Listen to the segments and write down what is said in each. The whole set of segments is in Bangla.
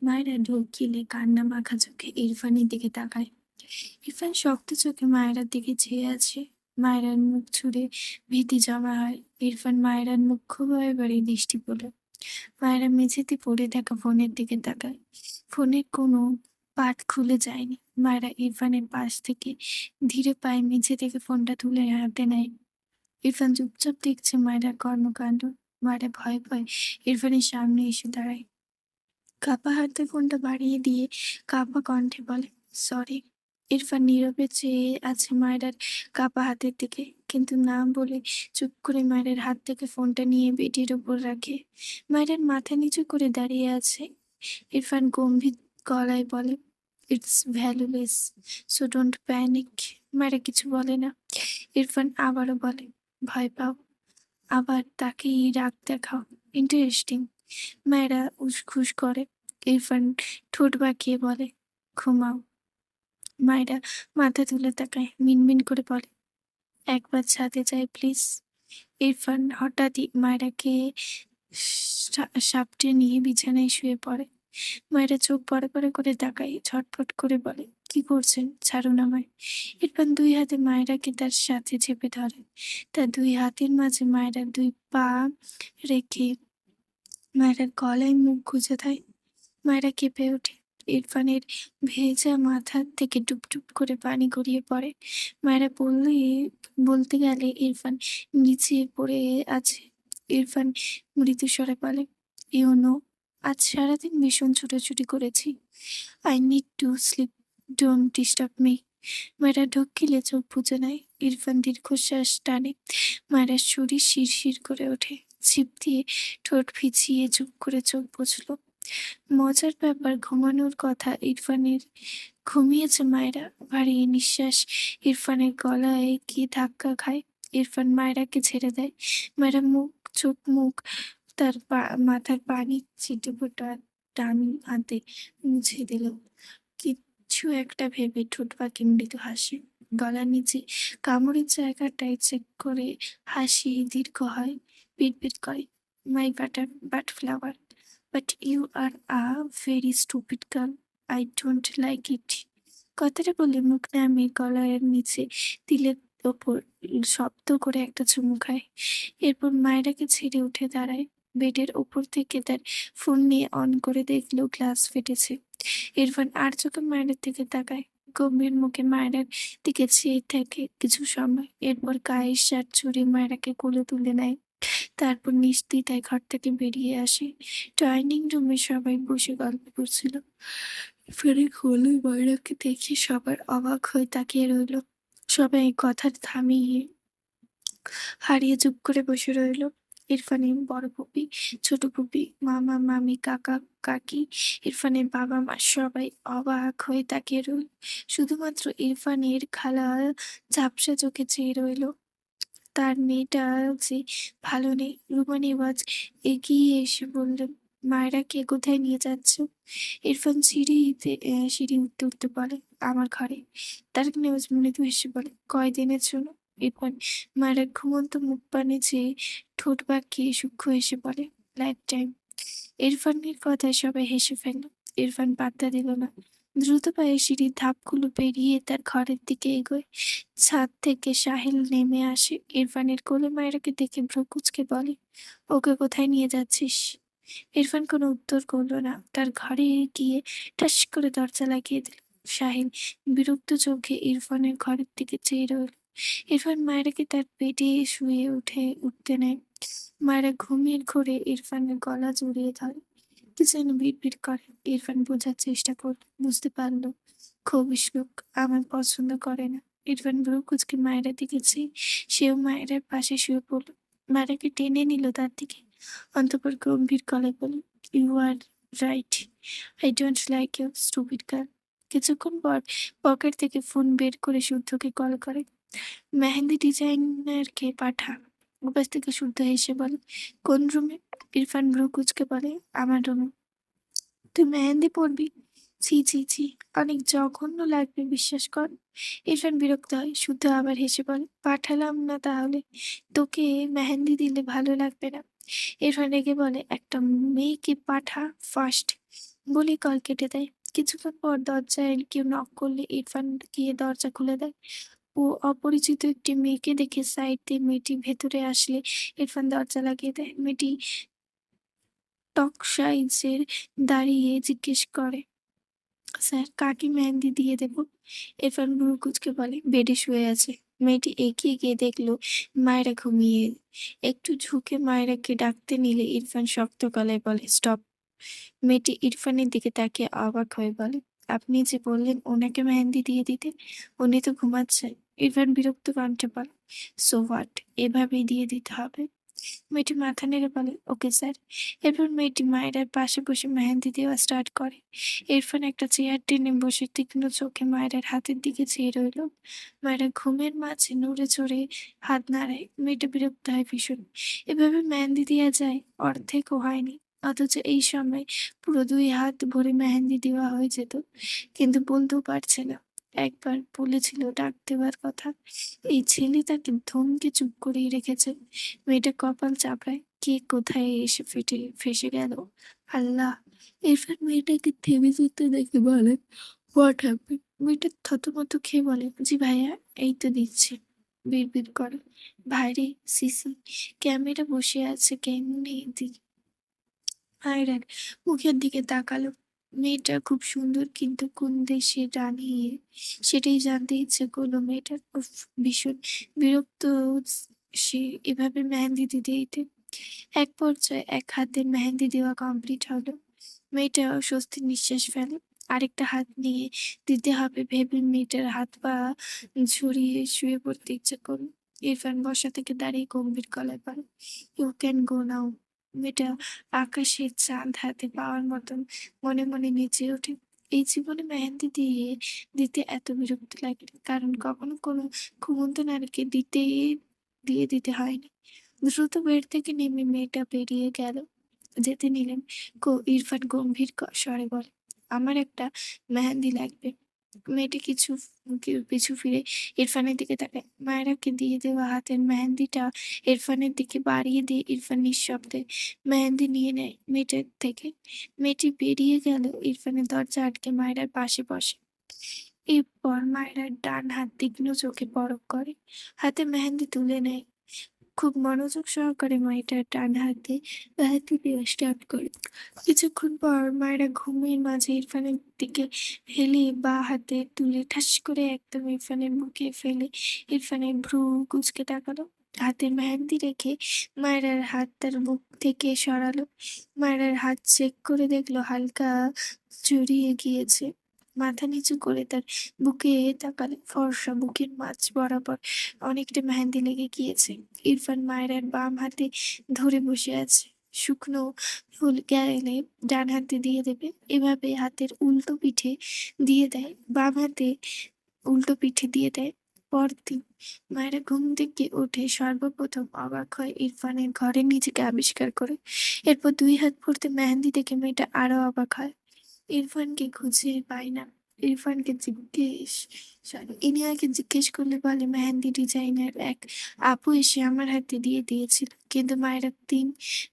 মায়েরা ঢোক গিলে কান্না মাখা চোখে ইরফানের দিকে তাকায়। ইরফান শক্ত চোখে মায়েরার দিকে চেয়ে আছে। মায়েরার মুখ ছুড়ে ভীতি জমা হয়। ইরফান মায়েরার মুখ্য ভয়ে বাড়ি দৃষ্টি পড়ল। মায়েরা মেঝেতে পড়ে থাকা ফোনের দিকে তাকায়। ফোনের কোনো পাট খুলে যায়নি। মায়েরা ইরফানের পাশ থেকে ধীরে পায়ে মেঝে থেকে ফোনটা তুলে হাতে নেয়। ইরফান চুপচাপ দেখছে মায়েরার কর্মকাণ্ড। মায়েরা ভয়ে ভয়ে ইরফানের সামনে এসে দাঁড়ায়। কাপা হাতে ফোনটা বাড়িয়ে দিয়ে কাপা কণ্ঠে বলে, সরি। ইরফান নীরবে চেয়ে আছে মায়েরার কাপা হাতের দিকে, কিন্তু না বলে চুপ করে মায়ের হাত থেকে ফোনটা নিয়ে বেডির উপর রাখে। মায়ের মাথা নিচু করে দাঁড়িয়ে আছে। ইরফান গম্ভীর গলায় বলে, it's valueless, so don't panic. মায়েরা কিছু বলে না। ইরফান আবারও বলে, ভয় পাও, আবার তাকেই রাগ দেখাও, ইন্টারেস্টিং। মায়েরা উসখুস করে। ইরফান ঠোঁট বাঁকিয়ে বলে, ঘুমাও। মায়েরা মাথা তুলে তাকায়, মিনমিন করে বলে, একবার ছাদে যাই প্লিজ। ইরফান হঠাৎই মায়েরাকে সাপটে নিয়ে বিছানায় শুয়ে পড়ে। মায়েরা চোখ বড় বড় করে তাকায়, ছটফট করে বলে, কি করছেন, ছাড়ুন আমায়। ইরফান দুই হাতে মায়েরাকে তার সাথে চেপে ধরে। তার দুই হাতের মাঝে মায়েরার দুই পা রেখে মায়েরার গলায় মুখ গুজে দেয়। মায়েরা কেঁপে ওঠে। ইরফানের ভেজা মাথা থেকে টুপ করে পানি গড়িয়ে পড়ে। মায়েরা বলতে গেলে ইরফান নিচে পড়ে আছে। ইরফান মৃদুস্বরে বলে, ইউ নো, আজ সারাদিন ভীষণ ছুটোছুটি করেছি। I need to sleep, don't disturb me. মায়েরা ঢোক গিলে চোখ বুজে নেয়। ইরফান দীর্ঘশ্বাস টানে। মায়েরা শরীর শিরশির করে ওঠে। ছিপ দিয়ে ঠোঁট ভিজিয়ে চুপ করে চোখ বুঝলো। মজার ব্যাপার, ঘুমানোর কথা ইরফানের, ঘুমিয়েছে মায়েরা। ভারী নিঃশ্বাস ইরফানের গলায় কি ধাক্কা খায়। ইরফান মায়েরাকে ছেড়ে দেয়। মায়েরা মুখ তার মাথার পানি ছিটে ফোটা টান হাতে মুছে দিল। কিছু একটা ভেবে ঠোঁট বাঁকিয়ে মৃদু হাসে। গলার নিচে কামড়ের জায়গাটায় চেক করে হাসি দীর্ঘ হয়। বিড়বিড় করে, my but flower, but you are a very stupid girl, I don't like it. কথাটা বলে মুখ নামিয়ে গলার নিচে তিলের ওপর শব্দ করে একটা চুমু খায়। এরপর মায়েরাকে ছেড়ে উঠে দাঁড়ায়। বেডের ওপর থেকে তার ফোন নিয়ে অন করে দেখলো গ্লাস ফেটেছে। ইরফান আর চোখে মায়ের দিকে তাকায়। গম্ভীর মুখে মায়ের দিকে চেয়ে থাকে কিছু সময়। এরপর গায়ের শার্ট ছুড়ে মায়েরাকে কোলে তুলে নেয়। তারপর নিশ্চিন্তায় ঘর থেকে বেরিয়ে আসে। ডাইনিং রুমে সবাই বসে গল্প করছিল। ফেরে খোলে মায়েরাকে দেখে সবার অবাক হয়ে তাকিয়ে রইল। সবাই কথা থামিয়ে হারিয়ে চুপ করে বসে রইল। ইরফানের বড় ফুপি, ছোট ফুপি, মামা, মামি, কাকা, কাকি, ইরফানের বাবা মা সবাই অবাক হয়ে তাকিয়ে রইল। শুধুমাত্র ইরফানের খালা ঝাপসা চোখে চেয়ে রইল। তার মেয়েটা যে ভালো নেই। রুমা নেওয়াজ এগিয়ে এসে বললেন, মায়েরাকে কোথায় নিয়ে যাচ্ছ? ইরফান সিঁড়ি উঠতে উঠতে বলে, আমার ঘরে। তারেক নেওয়াজ মৃদু হেসে বলে, কয়দিনের জন্য? ইরফান মায়ের ঘুমন্ত মুখ পানে চেয়ে ঠোঁট বাঁকিয়ে সূক্ষ্ম হেসে বলে, লাইফ টাইম। ইরফানের কথায় সবাই হেসে ফেলল। ইরফান পাত্তা দিল না। দ্রুত পায়ে সিঁড়ির ধাপগুলো পেরিয়ে তার ঘরের দিকে এগোয়। ছাদ থেকে সাহিল নেমে আসে। ইরফানের কোলে মায়েরাকে দেখে ভ্রু কুঁচকে বলে, ওকে কোথায় নিয়ে যাচ্ছিস? ইরফান কোনো উত্তর করলো না। তার ঘরে গিয়ে ঠাস করে দরজা লাগিয়ে দিল। সাহিল বিরক্ত চোখে ইরফানের ঘরের দিকে চেয়ে রইল। ইরফান মায়েরাকে তার পেটে শুয়ে উঠতে নেয়। মায়েরা ঘুমের ঘোরে ইরফানের গলা জড়িয়ে ধরে। কি যেন বিড়বিড় করে। ইরফান বোঝার চেষ্টা করল, বুঝতে পারল খবিশ লোক, আমার পছন্দ করে না। ইরফান ভ্রু কুঁচকে মায়েরা দিকে চেয়ে সেও মায়েরার পাশে শুয়ে পড়ল। মায়েরাকে টেনে নিল তার দিকে। অন্তঃপর গম্ভীর গলায় বলল, you are right, I don't like you stupid girl. কিছুক্ষণ পর পকেট থেকে ফোন বের করে শুদ্ধকে কল করে, মেহেন্দি ডিজাইনারকে পাঠা। উপাস থেকে শুদ্ধ হেসে বলে, কোন রুমে? ইরফান ভ্রু কুঁচকে বলে, আমার রুমে। তুই মেহেন্দি পরবি? ছি ছি ছি, অনেক জঘন্য লাগবে, বিশ্বাস কর। ইরফান বিরক্ত হয়। শুদ্ধ আবার হেসে বলে, পাঠালাম না তাহলে? তোকে মেহেন্দি দিলে ভালো লাগবে না। ইরফান রেগে বলে, একটা মেয়েকে পাঠা ফার্স্ট। বলেই কল কেটে দেয়। কিছুক্ষণ পর দরজায় কেউ নক করলে ইরফান গিয়ে দরজা খুলে দেয়। ও অপরিচিত একটি মেয়েকে দেখে সাইড দিয়ে মেয়েটি ভেতরে আসলে ইরফান দরজা লাগিয়ে দেয়। মেয়েটি টকশাইজের দাঁড়িয়ে জিজ্ঞেস করে, স্যার কাকে মেহেন্দি দিয়ে দেব? ইরফান ভ্রু কুঁচকে বলে, বেডে শুয়ে আছে। মেয়েটি এগিয়ে গিয়ে দেখলো মায়েরা ঘুমিয়ে। একটু ঝুঁকে মায়েরাকে ডাকতে নিলে ইরফান শক্ত গলায় বলে, স্টপ। মেয়েটি ইরফানের দিকে তাকিয়ে অবাক হয়ে বলে, আপনি যে বললেন ওনাকে মেহেন্দি দিয়ে দিতে, উনি তো ঘুমাচ্ছেন। ইরফান বিরক্ত কণ্ঠে বলে, সো হোয়াট, এভাবেই দিয়ে দিতে হবে। মেয়েটি মাথা নেড়ে বলে, ওকে স্যার। এরপর মেয়েটি মায়েরার পাশে বসে মেহেন্দি দেওয়া স্টার্ট করে। ইরফান একটা চেয়ার টেনে বসে তীক্ষ্ণ চোখে মায়েরার হাতের দিকে চেয়ে রইল। মায়েরা ঘুমের মাঝে নড়ে চড়ে হাত নাড়ায়। মেয়েটা বিরক্ত হয় ভীষণ। এভাবে মেহেন্দি দেওয়া যায়? অর্ধেকও হয়নি, অথচ এই সময় পুরো 2 হাত ভরে মেহেন্দি দেওয়া হয়ে যেত। কিন্তু বলতেও পারছে না। একবার বলেছিল ডাক দেওয়ার কথা। এই ছেলে তাকে ধমকে চুপ করিয়ে রেখেছে। মেয়েটা কপাল চাপড়ায়। কে কোথায় এসে ফেঁসে গেল? আল্লাহ! ইরফান মেয়েটাকে থেমে যেতে দেখে বলে, হোয়াট হ্যাপেন্ড? মেয়েটা থতমত খেয়ে বলে, জি ভাইয়া, এই তো দিচ্ছি। বিড়বিড় করে, ভাইরে, সিসি ক্যামেরা বসে আছে, কেমনে দি? আয়রার মুখের দিকে তাকালো। মেয়েটা খুব সুন্দর, কিন্তু কোন দেশে রানী সেটাই জানতে ইচ্ছে করলো মেয়েটার। উফ, ভীষণ বিরক্ত সে এভাবে মেহেন্দি দিতে দিতে। এক পর্যায়ে এক হাতে মেহেন্দি দেওয়া কমপ্লিট হলো। মেয়েটা স্বস্তির নিঃশ্বাস ফেলে। আরেকটা হাত নিয়ে দিতে হবে ভেবে মেয়েটার হাত পা ঝরিয়ে শুয়ে পড়তে ইচ্ছে করলো। ইরফান বসা থেকে দাঁড়িয়ে গম্ভীর গলায় বলে, ইউ ক্যান গো নাও। মেয়েটা আকাশের চাঁদ হাতে পাওয়ার মতন মনে মনে নেচে ওঠে। এই জীবনে মেহেন্দি দিতে এত বিরক্তি লাগে, কারণ কখনো কোনো ঘুমন্ত নারীকে দিয়ে দিতে হয়নি। দ্রুত বেড থেকে নেমে মেয়েটা বেরিয়ে গেল। যেতে নিলেন ইরফান গম্ভীর স্বরে বলে, আমার একটা মেহেন্দি লাগবে। মেয়েটি পিছু ফিরে ইরফানের দিকে তাকায়। মায়েরাকে দিয়ে দেওয়া হাতের মেহেন্দিটা ইরফানের দিকে বাড়িয়ে দিয়ে ইরফান নিঃশব্দে মেহেন্দি নিয়ে নেয় মেয়েটার থেকে। মেয়েটি বেরিয়ে গেল। ইরফানের দরজা আটকে মায়েরার পাশে বসে। এরপর মায়েরার ডান হাত তীক্ষ্ণ চোখে পরখ করে, হাতে মেহেন্দি তুলে নেয়। খুব মনোযোগ সহকারে মায়েটার ডান হাতে মেহেন্দি দেওয়া স্টার্ট করে। কিছুক্ষণ পর মায়েরা ঘুমের মাঝে ইরফানের দিকে হেলে বাঁ হাতে তুলে ঠাস করে একদম ইরফানের মুখে ফেলে ইরফানের ভ্রু কুঁচকে তাকালো। হাতে মেহেন্দি রেখে মায়েরার হাত তার বুক থেকে সরালো। মায়েরার হাত চেক করে দেখলো হালকা জড়িয়ে গিয়েছে। মাথা নিচু করে তার বুকে তাকালে ফর্সা বুকের মাঝ বরাবর অনেকটা মেহেন্দি লেগে গিয়েছে। ইরফান মায়েরার বাম হাতে ধরে বসে আছে। শুকনো ফুল গেলে ডান হাতে দিয়ে দেবে, এভাবে হাতের উল্টো পিঠে দিয়ে দেয়। বাম হাতে উল্টো পিঠে দিয়ে দেয়। পরদিন মায়েরা ঘুম থেকে উঠে সর্বপ্রথম অবাক হয় ইরফানের ঘরে নিজেকে আবিষ্কার করে। এরপর 2 হাত ভর্তি মেহেন্দি দেখে মেয়েটা আরো অবাক হয়। ইরফানকে খুঁজে পায় না। ইরফানকে জিজ্ঞেস ইনিয়াকে জিজ্ঞেস করলে বলে, মেহেন্দি ডিজাইনার এক আপু এসে আমার হাতে দিয়ে দিয়েছিল। কিন্তু মায়েরা 3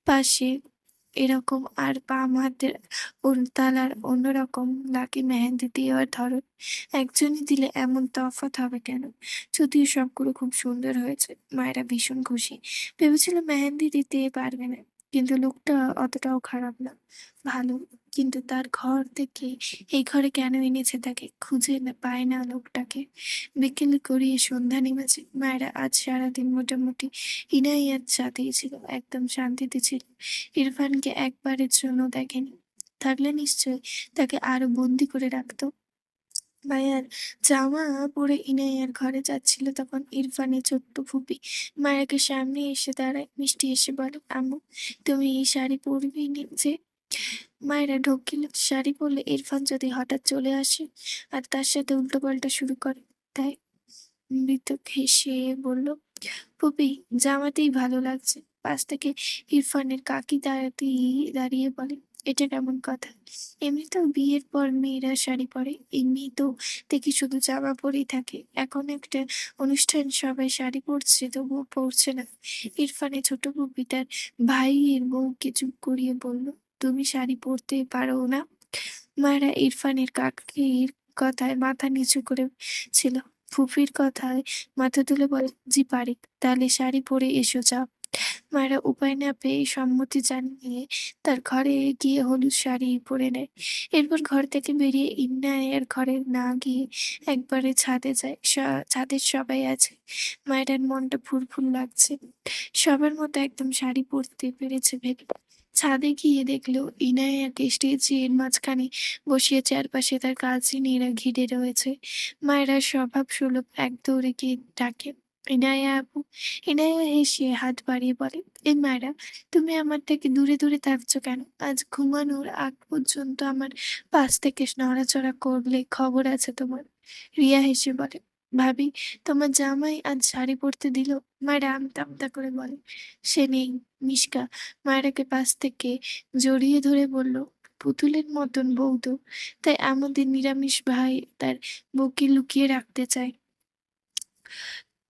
পাশে এরকম আর বাম হাতের তালার অন্যরকম লাগে মেহেন্দি দেওয়ার ধরন। একজনই দিলে এমন তফাৎ হবে কেন? যদিও সবগুলো খুব সুন্দর হয়েছে। মায়েরা ভীষণ খুশি। ভেবেছিল মেহেন্দি দিতে পারবে না। কিন্তু লোকটা অতটাও খারাপ না, ভালো। কিন্তু তার ঘর থেকে এই ঘরে কেন এনেছে তাকে? খুঁজে পায় না লোকটাকে। বিকেলে গড়িয়ে সন্ধ্যা নেমেছে। মায়েরা আজ সারাদিন মোটামুটি ইনাইয়ার সাথেই ছিল, একদম শান্তিতে ছিল। ইরফানকে একবারের জন্য দেখেনি। থাকলে নিশ্চয়ই তাকে আরো বন্দি করে রাখতো। ভাইয়ার জামা পরে ইনাইয়ার ঘরে যাচ্ছিল, তখন ইরফানের ছোট্ট ফুপি মায়েরাকে সামনে এসে দাঁড়ায়। মিষ্টি এসে বলে, আম্মু তুমি এই শাড়ি পরবি যে? মায়েরা ঢোকিল। শাড়ি পরলে ইরফান যদি হঠাৎ চলে আসে আর তার সাথে উল্টোপাল্টা শুরু করে, তাই মৃত হেসে বলল, ফুপি জামাতেই ভালো লাগছে। পাশ থেকে ইরফানের কাকি দাঁড়িয়ে বলে, এটা কেমন কথা? এমনিতেও বিয়ের পর মেয়েরা শাড়ি পরে, এই মেয়ে তো দেখি শুধু জামা পরেই থাকে। এখন একটা অনুষ্ঠান, সবাই শাড়ি পরছে, তবুও পরছে না। ইরফানের ছোট ফুপি তার ভাইয়ের বউকে চুপ করিয়ে বলল, তুমি শাড়ি পরতে পারো না? মায়েরা ইরফানের কাকির কথায় মাথা নিচু করে ছিল। ফুফির কথায় মাথা তুলে বলে, জি পারি, তাহলে শাড়ি পরে এসো যাও। মায়েরা উপায় না পেয়ে সম্মতি জানিয়ে তার ঘরে গিয়ে হলুদ শাড়ি পরে নেয়। এরপর ঘর থেকে বেরিয়ে ইন্নায়ের ঘরে না গিয়ে একবারে ছাদে যায়। ছাদের সবাই আছে। মায়েরার মনটা ফুরফুর লাগছে, সবার মতো একদম শাড়ি পরতে পেরেছে ভেবে। ছাদে গিয়ে দেখলো ইনায়াকে স্টেজের মাঝখানে বসিয়ে চারপাশে তার কাজিনেরা ঘিরে রয়েছে। মায়েরা স্বভাব সুলভ এক দৌড়ে গিয়ে ডাকে, ইনায়া আপু। ইনায়া হেসে হাত বাড়িয়ে বলে, এই মায়েরা, তুমি আমার থেকে দূরে দূরে থাকছো কেন? আজ ঘুমানোর আগ পর্যন্ত আমার পাশ থেকে নড়াচড়া করলে খবর আছে তোমার? রিয়া হেসে বলে, ভাবি, তোমার জামাই আজ শাড়ি পরতে দিল? মায়েরা আমতা আমতা করে বলে, সে নেই। মিশকা মায়েরাকে পাশ থেকে জড়িয়ে ধরে বলল, পুতুলের মতন বউ তো, তাই আমাদের নিরামিষ ভাই তার বউকে লুকিয়ে রাখতে চায়।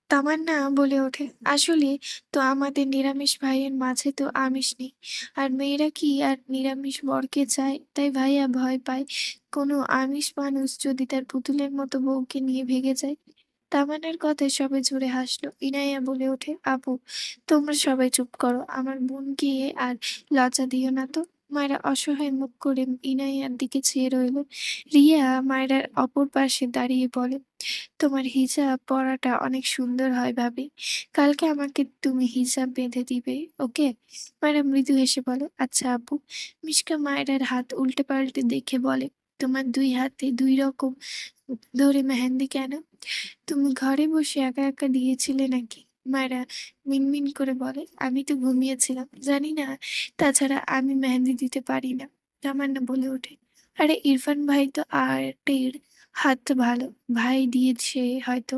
তামান্না বলে ওঠে, আসলে তো আমাদের নিরামিষ ভাইয়ের মাঝে তো আমিষ নেই। আর মেয়েরা কি আর নিরামিষ বরকে চায়? তাই ভাইয়া ভয় পায় কোনো আমিষ মানুষ যদি তার পুতুলের মতো বউকে নিয়ে ভেগে যায়। তামান্নার কথায় সবাই জোরে হাসলো। ইনায়া বলে ওঠে, আপু, তোমরা সবাই চুপ করো, আমার বোনকে আর লজ্জা দিও না তো। মায়েরা অসহায় মুখ করে ইনায়ার দিকে চেয়ে রইল। রিয়া মায়েরার অপর পাশে দাঁড়িয়ে বলে, তোমার হিজাব পরাটা অনেক সুন্দর হয় ভাবি। কালকে আমাকে তুমি হিজাব বেঁধে দিবে, ওকে? মায়েরা মৃদু হেসে বলে, আচ্ছা আপু। মিশকা মায়েরার হাত উল্টে পাল্টে দেখে বলে, তোমার দুই হাতে দুই রকম ধরে মেহেন্দি কেন? তুমি ঘরে বসে একা একা দিয়েছিলে নাকি? মায়েরা মিনমিন করে বলে, আমি তো ঘুমিয়েছিলাম, জানি না। তাছাড়া আমি মেহেন্দি দিতে পারি না। তামান্না বলে ওঠে, আরে ইরফান ভাই তো আর্টের হাত ভালো, ভাই দিয়েছে হয়তো।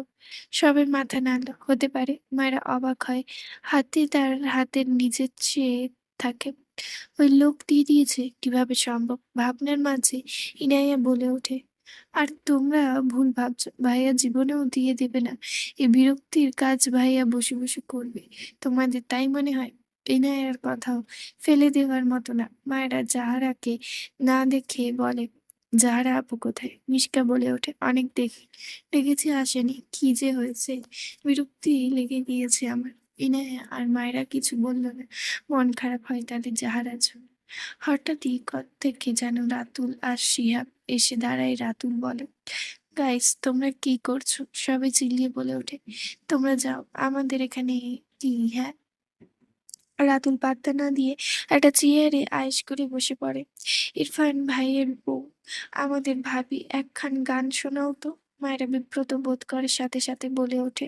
সবের মাথা নাড়ল, হতে পারে। মায়েরা অবাক হয়, হাতে তার হাতের নিজের চেয়ে থাকে। ওই লোক দিয়ে দিয়েছে কিভাবে সম্ভব? ভাবনার মাঝে ইনায়া বলে ওঠে, আর তোমরা ভুল ভাবছো, ভাইয়া জীবনেও দিয়ে দেবে না। এই বিরক্তির কাজ ভাইয়া বসে বসে করবে, তোমাদের তাই মনে হয়? ইনায়ার কথাও ফেলে দেওয়ার মতো না। মায়েরা জাহারাকে না দেখে বলে, জাহারা আপু কোথায়? মিশকা বলে ওঠে, অনেক দেখেছি আসেনি। কি যে হয়েছে, বিরক্তি লেগে গিয়েছে আমার। ইনায়া আর মায়েরা কিছু বলল না, মন খারাপ হয় তাদের জাহারার জন্য। হঠাৎই থেকে যেন রাতুল আর শিহাব এসে দাঁড়ায়। রাতুল বলে, গাইস তোমরা কি করছো? সবাই চিল্লিয়ে বলে ওঠে, তোমরা যাও, আমাদের এখানে কি? হ্যাঁ। রাতুল পাত্তা না দিয়ে একটা চেয়ারে আয়েশ করে বসে পড়ে। ইরফান ভাইয়ের বউ, আমাদের ভাবি, একখান গান শোনাও তো। মায়েরা বিব্রত বোধ করে সাথে সাথে বলে ওঠে,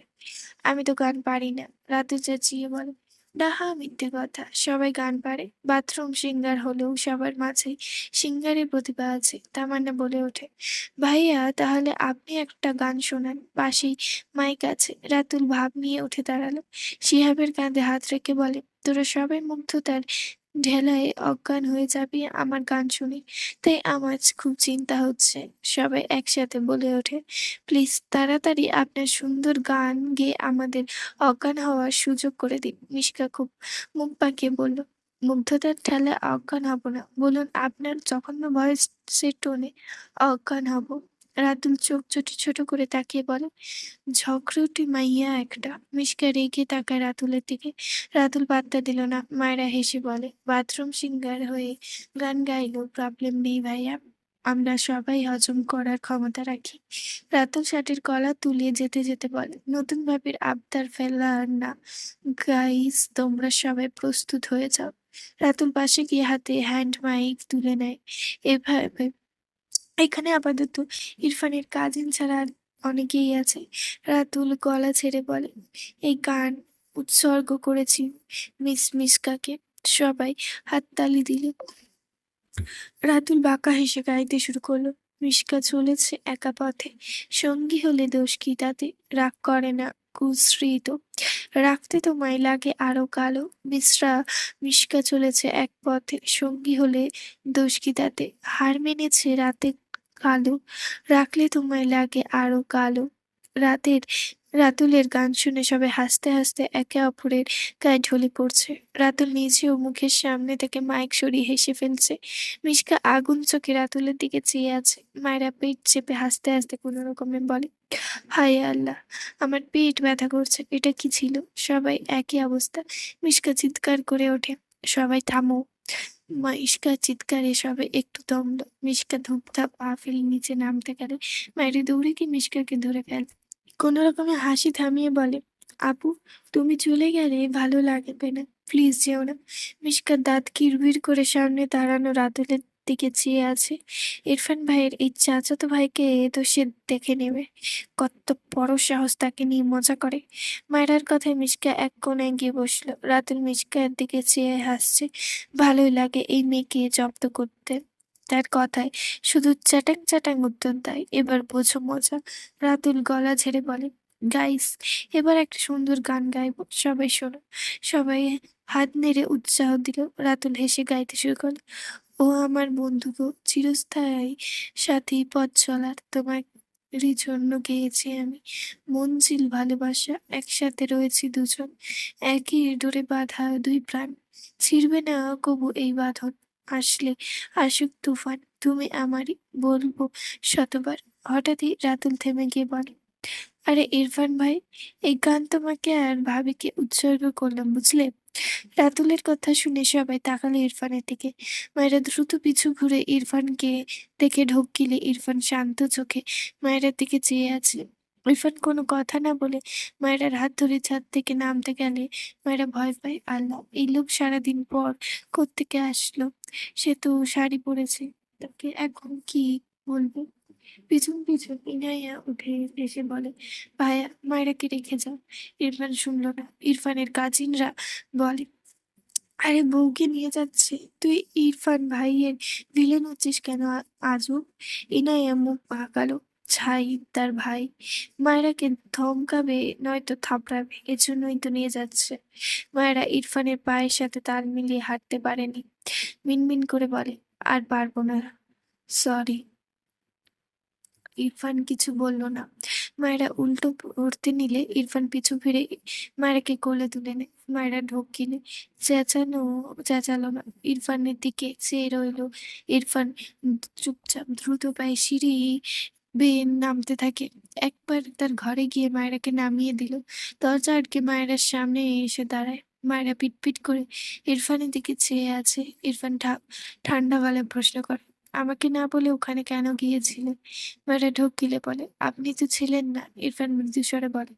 আমি তো গান পারি না। রাতে চেঁচিয়ে বলে, ডাহা মিথ্যে কথা, সবাই গান পারে। বাথরুম সিঙ্গার হলেও সবার মাঝে সিঙ্গারের প্রতিভা আছে। তামান্না বলে ওঠে, ভাইয়া তাহলে আপনি একটা গান শোনান, পাশেই মাইক আছে। রাতুল ভাব নিয়ে উঠে দাঁড়ালো, শিহাবের কাঁধে হাত রেখে বলে, তোরা সবাই মুগ্ধতার ঢেলায় অজ্ঞান হয়ে যাবি আমার গান শুনে, তাই আমার খুব চিন্তা হচ্ছে। সবাই একসাথে বলে ওঠে, প্লিজ তাড়াতাড়ি আপনার সুন্দর গান গেয়ে আমাদের অজ্ঞান হওয়ার সুযোগ করে দিন। মিশকা খুব মুখ বাঁকিয়ে বলল, মুগ্ধতার ঠেলায় অজ্ঞান হব না, বলুন আপনার জঘন্য ভয়েসের টোনে অজ্ঞান হব। রাতুল চোখ ছোট করে তাকিয়ে বলে, ঝগড়ুটে মাইয়া একটা। মিশকা রেগে তাকায় রাতুলের দিকে। রাতুল পাত্তা দিল না। মায়েরা হেসে বলে, বাথরুম সিঙ্গার হয়ে গান গাইলেও প্রবলেম নেই ভাইয়া, আমরা সবাই হজম করার ক্ষমতা রাখি। রাতুল শার্টের কলার তুলে যেতে যেতে বলে, নতুন ভাবির আবদার ফেলার না, গাইস তোমরা সবাই প্রস্তুত হয়ে যাও। রাতুল পাশে গিয়ে হাতে হ্যান্ড মাইক তুলে নেয়। এভাবে এখানে আপাতত ইরফানের কাজিন ছাড়া আর অনেকেই আছে। রাতুল গলা ছেড়ে বলে, এই গান উৎসর্গ করেছি মিস মিসকাকে। সবাই হাততালি দিল। রাতুল বাঁকা হেসে গাইতে শুরু করলো, মিশকা চলেছে একা পথে, সঙ্গী হলে দোষ কি তাতে? রাগ করে না কুশ্রিত, রাখতে তোমায় লাগে আরো কালো। মিশকা চলেছে এক পথে, সঙ্গী হলে দোষ কি তাতে? হার মেনেছে রাতে কালো, রাখলে তোমায় লাগে আরো কালো। রাতের রাতুলের গান শুনে সবাই হাসতে হাসতে একে অপরের গায়ে ঢলে পড়ছে। রাতুল নিজেও মুখের সামনে থেকে মাইক সরিয়ে হেসে ফেলছে। মিশকা আগুন চোখে রাতুলের দিকে চেয়ে আছে। মায়েরা পেট চেপে হাসতে হাসতে কোনো রকমে বলে, হায় আল্লাহ, আমার পেট ব্যথা করছে, এটা কি ছিল? সবাই একই অবস্থা। মিশকা চিৎকার করে ওঠে, সবাই থামো। মিশকার চিৎকারে সবাই একটু দমল। মিশকা ধূপধাপ পা ফেলে নিচে নামতে গেলে মায়েরা দৌড়ে গিয়ে মিশকাকে ধরে ফেলে। কোনো রকমে হাসি থামিয়ে বলে, আপু, তুমি চলে গেলে ভালো লাগবে না, প্লিজ যেও না। মিশকার দাঁত কিরবির করে সামনে দাঁড়ানো রাতুলের দিকে চেয়ে আছে। ইরফান ভাইয়ের এই চাচাতো ভাইকে তো সে দেখে নেবে। কত বড় সাহস তাকে নিয়ে মজা করে। মায়েরার কথায় মিশকা এক কোণায় গিয়ে বসলো। রাতুল মিশকার দিকে চেয়ে হাসছে। ভালোই লাগে এই মেয়েকে জব্দ করতে। তার কথায় শুধু চ্যাটাং চ্যাটাং উত্তর দেয়। এবার বোঝো মজা। রাতুল গলা ঝেড়ে বলে, গাইস, এবার একটা সুন্দর গান গাইবো, সবাই শোনো। সবাই হাত নেড়ে উৎসাহ দিল। রাতুল হেসে গাইতে শুরু করলো, ও আমার বন্ধু গো, চিরস্থায়ী সাথী পথ চলার, তোমারই জন্য গেয়েছি আমি মঞ্জিল ভালোবাসা, একসাথে রয়েছি দুজন, একই ডোরে বাঁধা দুই প্রাণ, ছিড়বে না কবু এই বাঁধন, আসলে আসুক তুফান, তুমি আমারই, বলবো শতবার। হঠাৎই রাতুল থেমে গিয়ে বলে, আরে ইরফান ভাই, এই গান তোমাকে আর ভাবিকে উৎসর্গ করলাম, বুঝলে? রাতুলের কথা শুনে সবাই তাকালো ইরফানের দিকে। মায়েরা দ্রুত পিছু ঘুরে ইরফানকে দেখে ঢোক গিলে ইরফান শান্ত চোখে মায়েরার দিকে চেয়ে আছে। ইরফান কোনো কথা না বলে মায়েরার হাত ধরে ছাদ থেকে নামতে গেলে মায়েরা ভয় পায়। আল্লাহ, এই লোক সারাদিন পর কোত্থেকে আসলো? সে তো শাড়ি পরেছে, তাকে এখন কি বলবো? পিছন পিছন ইনাইয়া উঠে এসে বলে, ভাইয়া, মায়েরাকে রেখে যাও। ইরফান শুনলো না। ইরফানের কাজিনরা বলে, আরে বউকে নিয়ে যাচ্ছে, তুই ইরফান ভাইয়ের ভিলেন হচ্ছিস কেন আজও? ইনাইয়া মুখ বাঁকালো, ছাই তার ভাই, মায়েরাকে ধমকাবে নয়তো থাপড়াবে, এজন্যই তো নিয়ে যাচ্ছে। মায়েরা ইরফানের পায়ের সাথে তাল মিলিয়ে হাঁটতে পারেনি। মিনমিন করে বলে, আর পারবো না, সরি। ইরফান কিছু বলল না। মায়েরা উল্টো পড়তে নিলে ইরফান পিছু ফিরে মায়েরাকে কোলে তুলে নেয়। মায়েরা ঢোক গিলে চেঁচালো না, ইরফানের দিকে চেয়ে রইলো। ইরফান চুপচাপ দ্রুত পায়ে সিঁড়ি বেয়ে নামতে থাকে। একবার তার ঘরে গিয়ে মায়েরাকে নামিয়ে দিল। দরজা আটকে মায়েরার সামনে এসে দাঁড়ায়। মায়েরা পিটপিট করে ইরফানের দিকে চেয়ে আছে। ইরফান ঠান্ডা গলায় প্রশ্ন করে, আমাকে না বলে ওখানে কেন গিয়েছিলেন? মায়েরা ঢোক গিলে বলে, আপনি তো ছিলেন না। ইরফান মৃদুস্বরে বলে,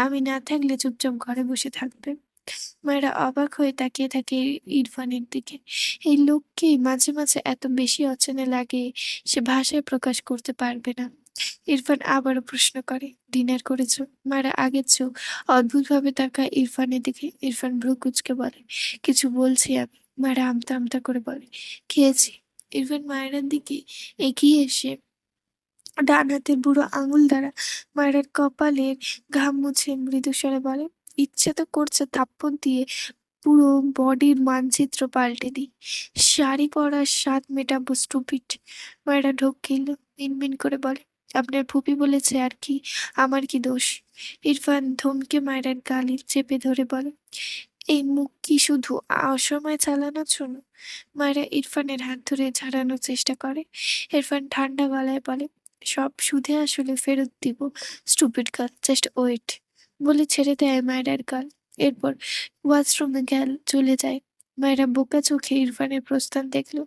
আমি না থাকলে চুপচাপ ঘরে বসে থাকবে। মায়েরা অবাক হয়ে তাকিয়ে থাকে ইরফানের দিকে। এই লোককে মাঝে মাঝে এত বেশি অচেনা লাগে, সে ভাষায় প্রকাশ করতে পারবে না। ইরফান আবারও প্রশ্ন করে, ডিনার করেছো? মায়েরা আগের চেয়েও অদ্ভুতভাবে তাকায় ইরফানের দিকে। ইরফান ভ্রু কুঁচকে বলে, কিছু বলছি আমি। মায়েরা আমতা আমতা করে বলে, খেয়েছি। ইরফান মায়েরার দিকে এগিয়ে এসে ডান হাতের বুড়ো আঙুল দ্বারা মায়ের কপালের ঘাম মুছে মৃদুস্বরে বলে, ইচ্ছে তো করছে থাপ্পড় দিয়ে পুরো বডির মানচিত্র পাল্টে দিই। শাড়ি পরার স্বাদ মেটাবো, স্টুপিড। মায়েরা ঢোক গিলল। মিনমিন করে বলে, আপনার ফুপি বলেছে আর কি, আমার কি দোষ? ইরফান ধমকে মায়ের গালে চেপে ধরে বলে, এই মুখ কি শুধু অসময়ে চালানোর জন্য? মায়েরা ইরফানের হাত ধরে ঝাড়ানোর চেষ্টা করে। ইরফান ঠান্ডা গলায় বলে, সব সুদে আসলে ফেরত দিব, স্টুপিড গার্ল, জাস্ট ওয়েট। বলে ছেড়ে দেয় মায়ের গাল। এরপর ওয়াশরুমে চলে যায়। মায়েরা বোকা চোখে ইরফানের প্রস্থান দেখলো।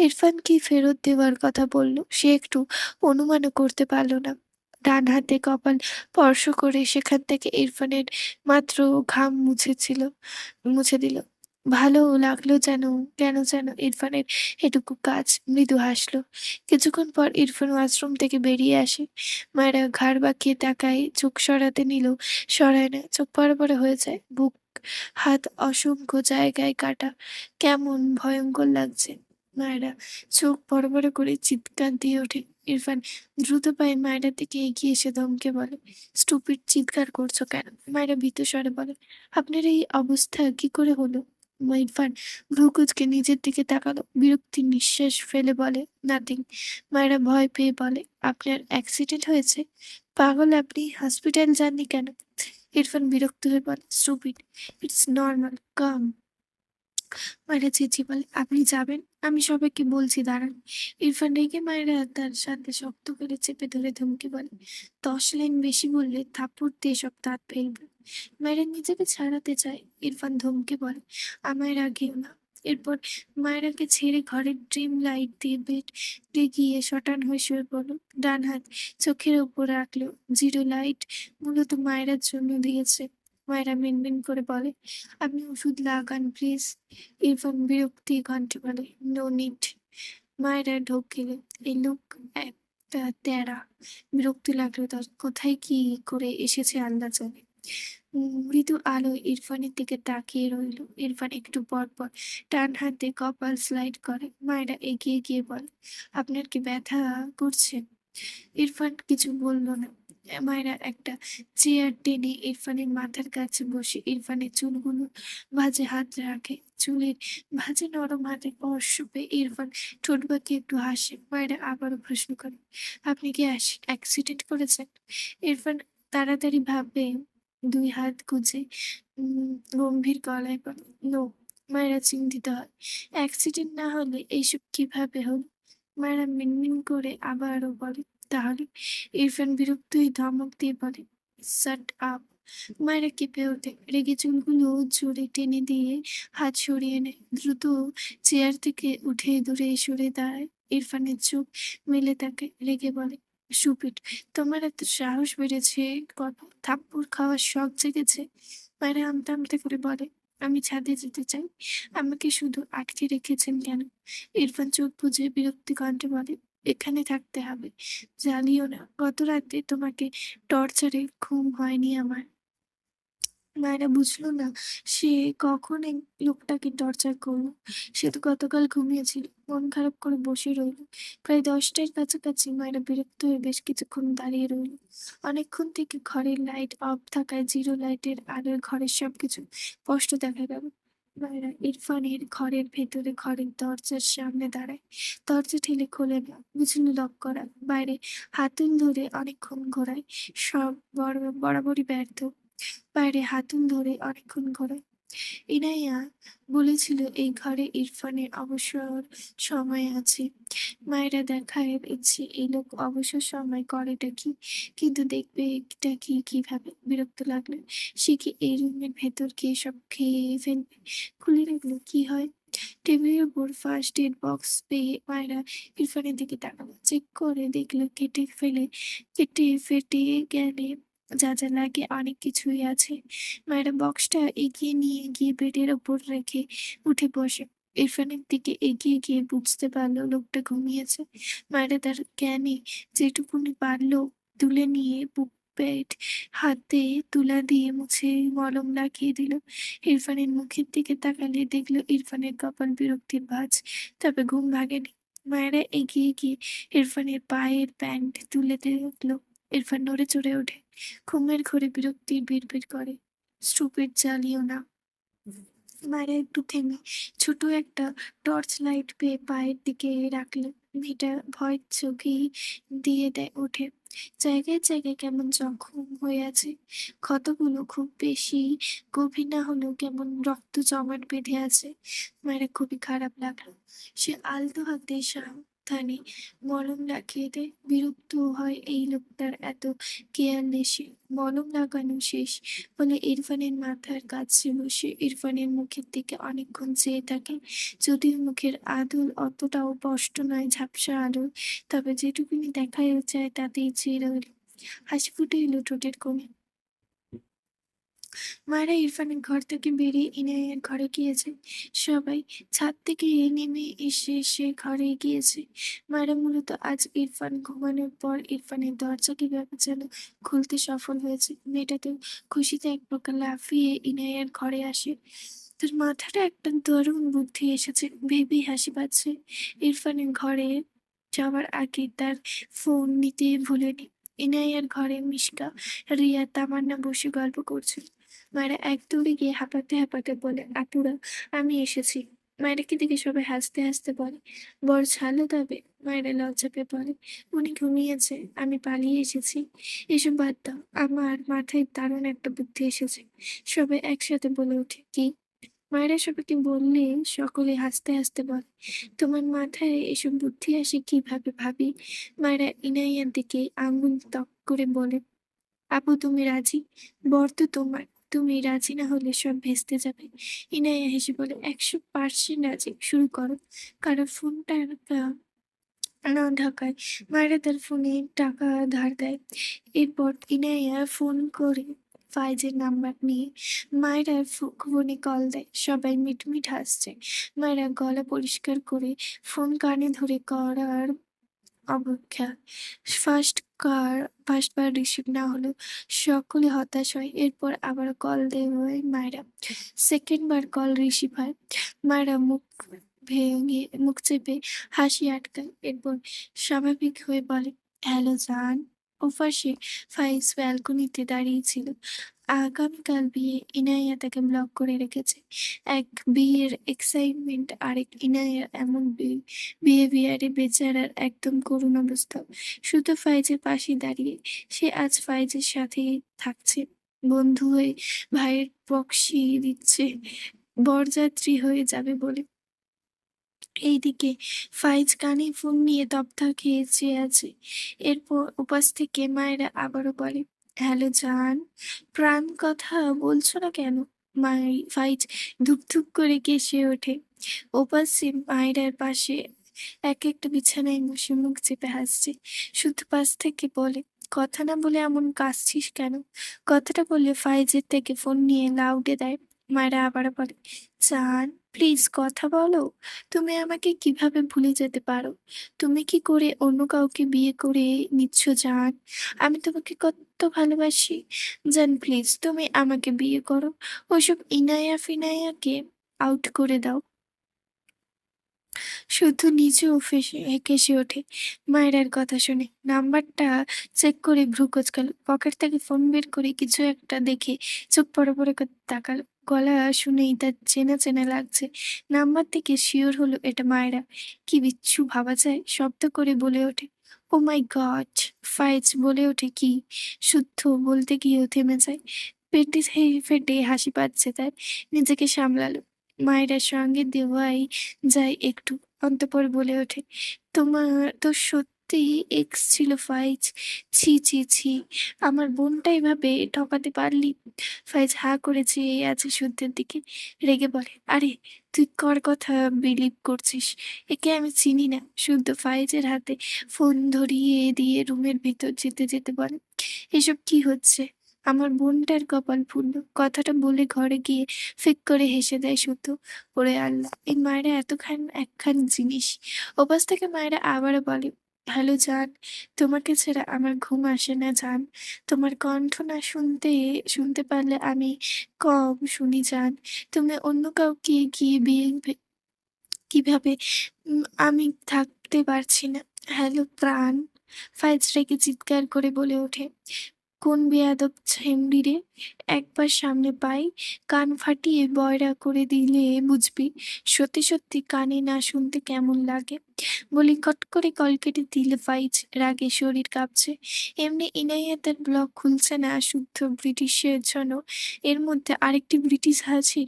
ইরফান কি ফেরত দেওয়ার কথা বলল, সে একটু অনুমানও করতে পারল না। ডান হাতে কপাল স্পর্শ করে সেখান থেকে ইরফানের মাত্র ঘাম মুছে দিল। ভালো লাগলো যেন, কেন যেন ইরফানের এটুকু কাজ। মৃদু হাসলো। কিছুক্ষণ পর ইরফান ওয়াশরুম থেকে বেরিয়ে আসে। মায়েরা ঘাড় বাঁকিয়ে তাকায়, চোখ সরাতে নিলেও সরায় না। চোখ বড় বড় হয়ে যায়। বুক হাত অসংখ্য জায়গায় কাটা, কেমন ভয়ঙ্কর লাগছে। মায়েরা চোখ বড় বড় করে চিৎকার দিয়ে ওঠে। ইরফান দ্রুত পায়ে মায়েরার দিকে এগিয়ে এসে ধমকে বলে, স্টুপিড, চিৎকার করছো কেন? মায়েরা ভীত স্বরে বলে, আপনার এই অবস্থা কি করে হলো? ইরফান ভ্রু কুঁচকে নিজের দিকে তাকালো, বিরক্তির নিঃশ্বাস ফেলে বলে, নাথিং। মায়েরা ভয় পেয়ে বলে, আপনার অ্যাক্সিডেন্ট হয়েছে? পাগল আপনি, হসপিটাল যাননি কেন? ইরফান বিরক্ত হয়ে বলে, স্টুপিড, ইটস নর্মাল, কাম। মায়েরা চেঁচিয়ে বলে, আপনি যাবেন? আমি সবাইকে বলছি দাঁড়ান। ইরফান রেগে মায়েরা তার সাথে শক্ত করে চেপে ধরে ধমকে বলে, 10 লাইন বেশি বললে থাপ্পড় দিয়ে সব দাঁত ফেলবে। মায়েরা নিজেকে ছাড়াতে চায়। ইরফান ধমকে বলে, আমায় রাগিও না। এরপর মায়েরাকে ছেড়ে ঘরের ড্রিম লাইট দিয়ে বেড দিয়ে গিয়ে শটান হয়ে শুয়ে পড়লো। ডান হাত চোখের ওপর রাখলো। জিরো লাইট মূলত মায়েরার জন্য দিয়েছে। মায়েরা মিনমিন করে বলে, আপনি ওষুধ লাগান প্লিজ। ইরফান বিরক্তি কণ্ঠে বলে, নো নিড। মায়েরা ঢোক গেলে, এই লোক একটা তেড়া। বিরক্তি লাগলো তার, কোথায় কি করে এসেছে আল্লাহ জানে। মৃদু আলো ইরফানের দিকে তাকিয়ে রইল। ইরফান একটু পর পর ডান হাতে কপাল স্লাইড করে। মায়েরা এগিয়ে গিয়ে বলে, আপনার কি ব্যথা করছে? ইরফান কিছু বলল না। মায়েরা একটা চেয়ার টেনে ইরফানের মাথার কাছে বসে ইরফানের চুলগুলো ভাঁজে হাত রাখে। চুলের ভাঁজে নরম হাতে স্পর্শ পেয়ে ইরফান ঠোঁট বাঁকিয়ে একটু হাসে। মায়েরা আবারও প্রশ্ন করে, আপনি কি অ্যাক্সিডেন্ট করেছেন? ইরফান তাড়াতাড়ি ভাবে, দুই হাত গুজে গম্ভীর গলায় বলে, নো। মায়েরা চিন্তিত হয়, অ্যাক্সিডেন্ট না হলে এইসব কিভাবে হলো? মায়েরা মিনমিন করে আবারও বলে, তাহলে? ইরফান বিরক্ত হয়ে ধমক দিয়ে বলে, শাট আপ। মায়েরা কেঁপে ওঠে, রেগে চুলগুলো জোরে টেনে দিয়ে হাত সরিয়ে নেয়। দ্রুত চেয়ার থেকে উঠে দূরে সরে দাঁড়ায়। ইরফানের চোখ মেলে তাকে রেগে বলে, সুপিট, তোমার এত সাহস বেড়েছে কত? থাপ্পড় খাওয়ার শখ জেগেছে? মায়েরা আমতা আমতা করে বলে, আমি ছাদে যেতে চাই। আমাকে শুধু আটকে রেখেছেন কেন? ইরফান চোখ বুজে বিরক্তি কণ্ঠে বলে, এখানে থাকতে হবে, জ্বালিও না। গত রাতে তোমাকে টর্চারে ঘুম হয়নি আমার। মায়েরা বুঝলো না সে কখন এই লোকটাকে টর্চার করলো। সে তো গতকাল ঘুমিয়েছিল। মন খারাপ করে বসে রইল। প্রায় 10টার কাছাকাছি মায়েরা বিরক্ত হয়ে বেশ কিছুক্ষণ দাঁড়িয়ে রইল। অনেকক্ষণ থেকে ঘরের লাইট অফ থাকায় জিরো লাইটের আলোয় ঘরের সবকিছু স্পষ্ট দেখা গেল। মায়েরা ইরফানের ঘরের ভেতরে ঘরের দরজার সামনে দাঁড়ায়। দরজা ঠেলে খোলে না, বুঝলো লক করা। বাইরে হাতল ধরে অনেকক্ষণ ঘোরায়, সব বরাবরই ব্যর্থ। বাইরে হাতল ধরে অনেকক্ষণ ঘোরায়। ইনাইয়া বলেছিল এই ঘরে ইরফানের অবসর সময় আছে। মায়েরা দেখায় ইচ্ছে এই লোক অবসর সময় করেটা কি, কিন্তু দেখবে এটা কি কিভাবে। বিরক্ত লাগলো, সে কি এই রুমের ভেতর গিয়ে সব খেয়ে ফেলবে? খুলে রাখলো কি হয়। টেবিলের উপর ফার্স্ট এড বক্স পেয়ে মায়েরা ইরফানের দিকে তাকালো। চেক করে দেখলো কেটে ফেটে গেলে যা যা লাগে অনেক কিছুই আছে। মায়েরা বক্সটা এগিয়ে নিয়ে গিয়ে বেডের ওপর রেখে উঠে বসে। ইরফানের দিকে এগিয়ে গিয়ে বুঝতে পারলো লোকটা ঘুমিয়েছে। মায়েরা তার জ্ঞানে যেটুকুনি পারলো তুলে নিয়ে বুক পেট হাতে তুলা দিয়ে মুছে মলম লাগিয়ে দিল। ইরফানের মুখের দিকে তাকালে দেখলো ইরফানের কপাল বিরক্তির ভাঁজ, তবে ঘুম ভাঙেনি। মায়েরা এগিয়ে গিয়ে ইরফানের পায়ের প্যান্ট তুলে দেখলো। ইরফান নড়ে চড়ে ওঠে, ঘুমের ঘোরে বিরক্তির বিড়বিড় করে, স্টুপিড, জ্বালিও না। মায়েরা একটু থেমে ছোট একটা টর্চ লাইট পেয়ে পায়ের দিকে রাখলো। মেয়েটা ভয়ের চোখেই দিয়ে দেয় ওঠে। জায়গায় জায়গায় কেমন জখম হয়ে আছে। ক্ষতগুলো খুব বেশি গভীর না হলেও কেমন রক্ত জমাট বেঁধে আছে। মায়েরা খুবই খারাপ লাগলো। সে আলতো হাতে সাবধানে মলম লাগিয়ে দেয়। বিরক্ত হয় এই লোকটার এত কেয়ারলেসে। মলম লাগানো শেষ বলে ইরফানের মাথার কাছে বসে ইরফানের মুখের দিকে অনেকক্ষণ চেয়ে থাকে। যদিও মুখের আদল অতটাও স্পষ্ট নয়, ঝাপসা আলো, তবে যেটুকুনি দেখা যায় তাতেই চেয়ে রইল। হাসি ফুটে এলো ঠোঁটের কোণে। মায়েরা ইরফানের ঘর থেকে বেরিয়ে ইনায়ের ঘরে গিয়েছে। সবাই ছাদ থেকে নেমে এসে সে ঘরে গিয়েছে। মায়েরা মূলত আজ ইরফান ঘুমানোর পর ইরফানের দরজা কিভাবে যেন খুলতে সফল হয়েছে। মেয়েটা তো খুশিতে এক প্রকার লাফিয়ে ইনায়ের ঘরে আসে। তার মাথাটা একটা দারুণ বুদ্ধি এসেছে ভেবেই হাসি পাচ্ছে। ইরফানের ঘরে যাওয়ার আগে তার ফোন নিতে ভুলেনি। ইনাইয়ার ঘরে মিশকা, রিয়া, তামান্না বসে গল্প করছে। মায়েরা এক দৌড়ে গিয়ে হাঁপাতে হাঁপাতে বলে, আপুরা, আমি এসেছি। মায়েরাকে দেখে সবাই হাসতে হাসতে বলে, বর ছাড়লো তবে? মায়েরা লজ্জা পেয়ে বলে, উনি ঘুমিয়েছে, আমি পালিয়ে এসেছি। এসব বাদ দাও, আমার মাথায় দারুণ একটা বুদ্ধি এসেছে। সবাই একসাথে বলে ওঠে, কি? মায়েরা সবাইকে বললে সকলে হাসতে হাসতে বলে, তোমার মাথায় এসব বুদ্ধি আসে কিভাবে ভাবি? মায়েরা ইনাইয়ার দিকে আঙ্গুল তক করে বলে, আপু তুমি রাজি? বর তো তোমার, তুমি রাজি না হলে সব ভেস্তে যাবে। ইনাইয়া হেসে বলে, 100% রাজি, শুরু করো। কারো ফোনটা না ঢাকায় মায়েরা তার ফোনে টাকা ধার দেয়। এরপর ইনাইয়া ফোন করে ফাইজের নাম্বার নিয়ে মায়েরার ফোনে কল দেয়। সবাই মিটমিট হাসছে। মায়েরা গলা পরিষ্কার করে ফোন কানে ধরে করার অপেক্ষা। ফার্স্ট কার ফার্স্ট বার রিসিভ না হলেও সকলে হতাশ হয়। এরপর আবার কল দেয় মায়েরা। সেকেন্ড বার কল রিসিভ হয়। মায়েরা মুখ চেপে হাসি আটকায়। এরপর স্বাভাবিক হয়ে বলে, হ্যালো জান। ওপাশে ফাইজ ব্যালকনিতে দাঁড়িয়ে ছিল। আগামীকাল বিয়ে, ইনাইয়া তাকে ব্লক করে রেখেছে। এক বিয়ের এক্সাইটমেন্ট, আরেক ইনাইয়ার এমন বিহেভিয়ারে বেচারার একদম করুণ অবস্থা। শুধু ফাইজের পাশে দাঁড়িয়ে সে আজ ফাইজের সাথেই থাকছে, বন্ধু হয়ে ভাইয়ের প্রক্সি দিচ্ছে, বরযাত্রী হয়ে যাবে বলে। এইদিকে ফাইজ কানে ফোন নিয়ে তক্তা খেয়ে চেয়ে আছে। এরপর উপাস থেকে মায়েরা আবারও বলে, হ্যালো জান, প্রাণ কথা বলছো না কেন? ফাইজ ধুপ ধুপ করে কেসে ওঠে। ওপাশে মায়েরার পাশে এক একটা বিছানায় বসে মুখ চেপে হাসছে। শুধু পাশ থেকে বলে, কথা না বলে এমন কাঁদছিস কেন? কথাটা বললে ফাইজের থেকে ফোন নিয়ে লাউডে দেয়। মায়েরা আবার বলে, জান প্লিজ কথা বলো। তুমি আমাকে কিভাবে ভুলে যেতে পারো? তুমি কি করে অন্য কাউকে বিয়ে করে নিচ্ছ জান? আমি তোমাকে কত ভালোবাসি। জান প্লিজ তুমি আমাকে বিয়ে করো। ওসব ইনায়া ফিনায়াকে আউট করে দাও। শুদ্ধ নিজেও কেসে ওঠে মায়েরার কথা শুনে। নাম্বারটা চেক করে ভ্রু কোঁচকালো। পকেট থেকে ফোন বের করে কিছু একটা দেখে চোখ বড় বড় করে তাকালো। গলা শুনেই তার চেনা চেনা লাগছে। নাম্বার থেকে শিওর হলো এটা মায়েরা। কি বিচ্ছু ভাবা যায়, শব্দ করে বলে ওঠে, ও মাই গড। ফাইজ বলে ওঠে, কি? শুদ্ধ বলতে গিয়েও থেমে যায়। পেটে ফেটে হাসি পাচ্ছে তার। নিজেকে সামলালো। মায়েরার সঙ্গে দেওয়াই যায় একটু। অন্তঃপর বলে ওঠে, তোমার তো সত্যি এক্স ছিল ফাইজ? ছি ছি ছি, আমার বোনটা এভাবে ঠকাতে পারলি? ফাইজ হা করে চেয়ে আছে শুদ্ধের দিকে। রেগে বলে, আরে তুই কার কথা বিলিভ করছিস? একে আমি চিনি না। শুদ্ধ ফাইজের হাতে ফোন ধরিয়ে দিয়ে রুমের ভিতর যেতে যেতে বলে, এসব কি হচ্ছে? আমার বোনটার কপাল ফুললো। কথাটা বলে ঘরে গিয়ে ফিক করে হেসে দেয় শুদ্ধ। ওরে আল্লাহ, এই মায়েরা এতখান একখান জিনিস। ওপাশ থেকে মায়েরা আবারও বলে, হ্যালো জান, তোমাকে ছাড়া আমার ঘুম আসে না জান। তোমার কণ্ঠ না শুনতে পারলে আমি কম শুনি জান। তুমি অন্য কাউকে গিয়ে বিয়ে কিভাবে? আমি থাকতে পারছি না। হ্যালো প্রাণ। ফাইজ রেগে চিৎকার করে বলে ওঠে, কোন বেয়াদব ছেমড়ি রে? একবার সামনে পাই, কান ফাটিয়ে বয়রা করে দিলে বুঝবি সত্যি সত্যি কানে না শুনতে কেমন লাগে। বলি কট করে কল কেটে দিলে ফাইজ। রাগে শরীর কাঁপছে। এমনি ইনাইয়াতের ব্লগ খুলছে না শুদ্ধ ব্রিটিশের জন্য। এর মধ্যে আরেকটি ব্রিটিশ হাজির।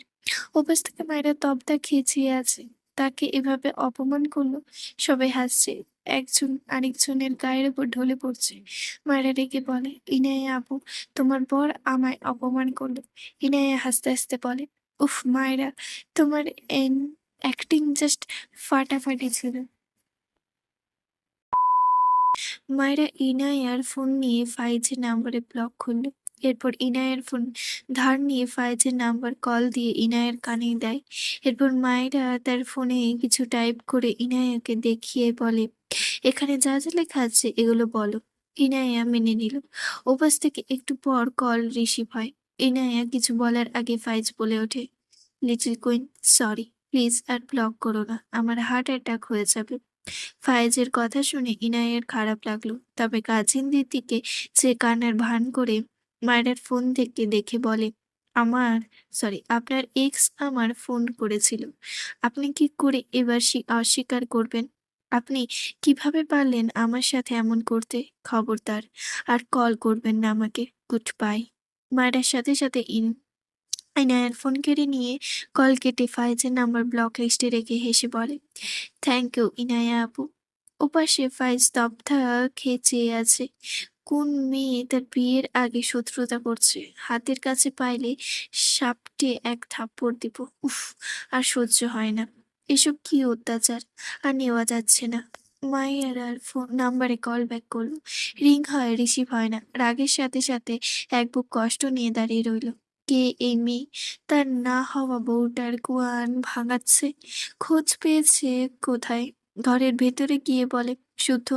ওপাশ থেকে মায়েরা তবদা খেয়েছিয়ে আছে। তাকে এভাবে অপমান করলো। সবাই হাসছে। একজন আরেকজনের গায়ের উপর ঢলে পড়ছে। মায়েরা রেগে বলে, ইনায়া আপু, তোমার বর আমায় অপমান করলো। ইনায়া হাসতে হাসতে বলে, উফ মায়েরা, তোমার অ্যাক্টিং জাস্ট ফাটাফাটি ছিল। মায়েরা ইনায়ার ফোন নিয়ে ফাইজের নাম্বারে ব্লক খুলল। এরপর ইনায়ের ফোন ধার নিয়ে ফাইজের নাম্বার কল দিয়ে ইনায়ের কানে দেয়। এরপর মায়েরা তার ফোনে কিছু টাইপ করে ইনায়াকে দেখিয়ে বলে, এখানে যা যা লেখা আছে এগুলো বলো। ইনায়া মেনে নিল। ওপাশ থেকে একটু পর কল রিসিভ হয়। ইনায়া কিছু বলার আগে ফাইজ বলে ওঠে, লিটল কুইন, সরি, প্লিজ আর ব্লক করো না, আমার হার্ট অ্যাটাক হয়ে যাবে। ফায়েজের কথা শুনে ইনায়ের খারাপ লাগলো। তবে কাজিনদের দিকে সে কান্নার ভান করে মায়ের ফোন থেকে দেখে বলে, আমার আপনার এক্স আমার ফোন করেছিল। আপনি কি করে এবার অস্বীকার করবেন? আপনি কিভাবে পারলেন আমার সাথে এমন করতে? খবরদার আর কল করবেন না আমাকে। Good bye. মায়ের সাথে সাথে ইনায়ার ফোন কেড়ে নিয়ে কল কেটে ফাইজের নাম্বার ব্লক লিস্টে রেখে হেসে বলে, থ্যাংক ইউ ইনায়া আপু। ওপাশে ফাইজ স্তব্ধা খেয়ে চেয়ে আছে। কোন মেয়ে তার বিয়ের আগে শত্রুতা করছে? হাতের কাছে পাইলে সাপটে এক থাপ্পড় দিব। উফ, আর সহ্য হয় না। এসব কি অত্যাচার! আর নেওয়া যাচ্ছে না। মায়ের আর ফোন নাম্বারে কল ব্যাক করলো। রিং হয়, রিসিভ হয় না। রাগের সাথে সাথে এক বুক কষ্ট নিয়ে দাঁড়িয়ে রইল। কে এই মেয়ে? তার না হওয়া বউটার গোয়ান ভাঙাচ্ছে। খোঁজ পেয়েছে কোথায়? ঘরের ভেতরে গিয়ে বলে, শুদ্ধ,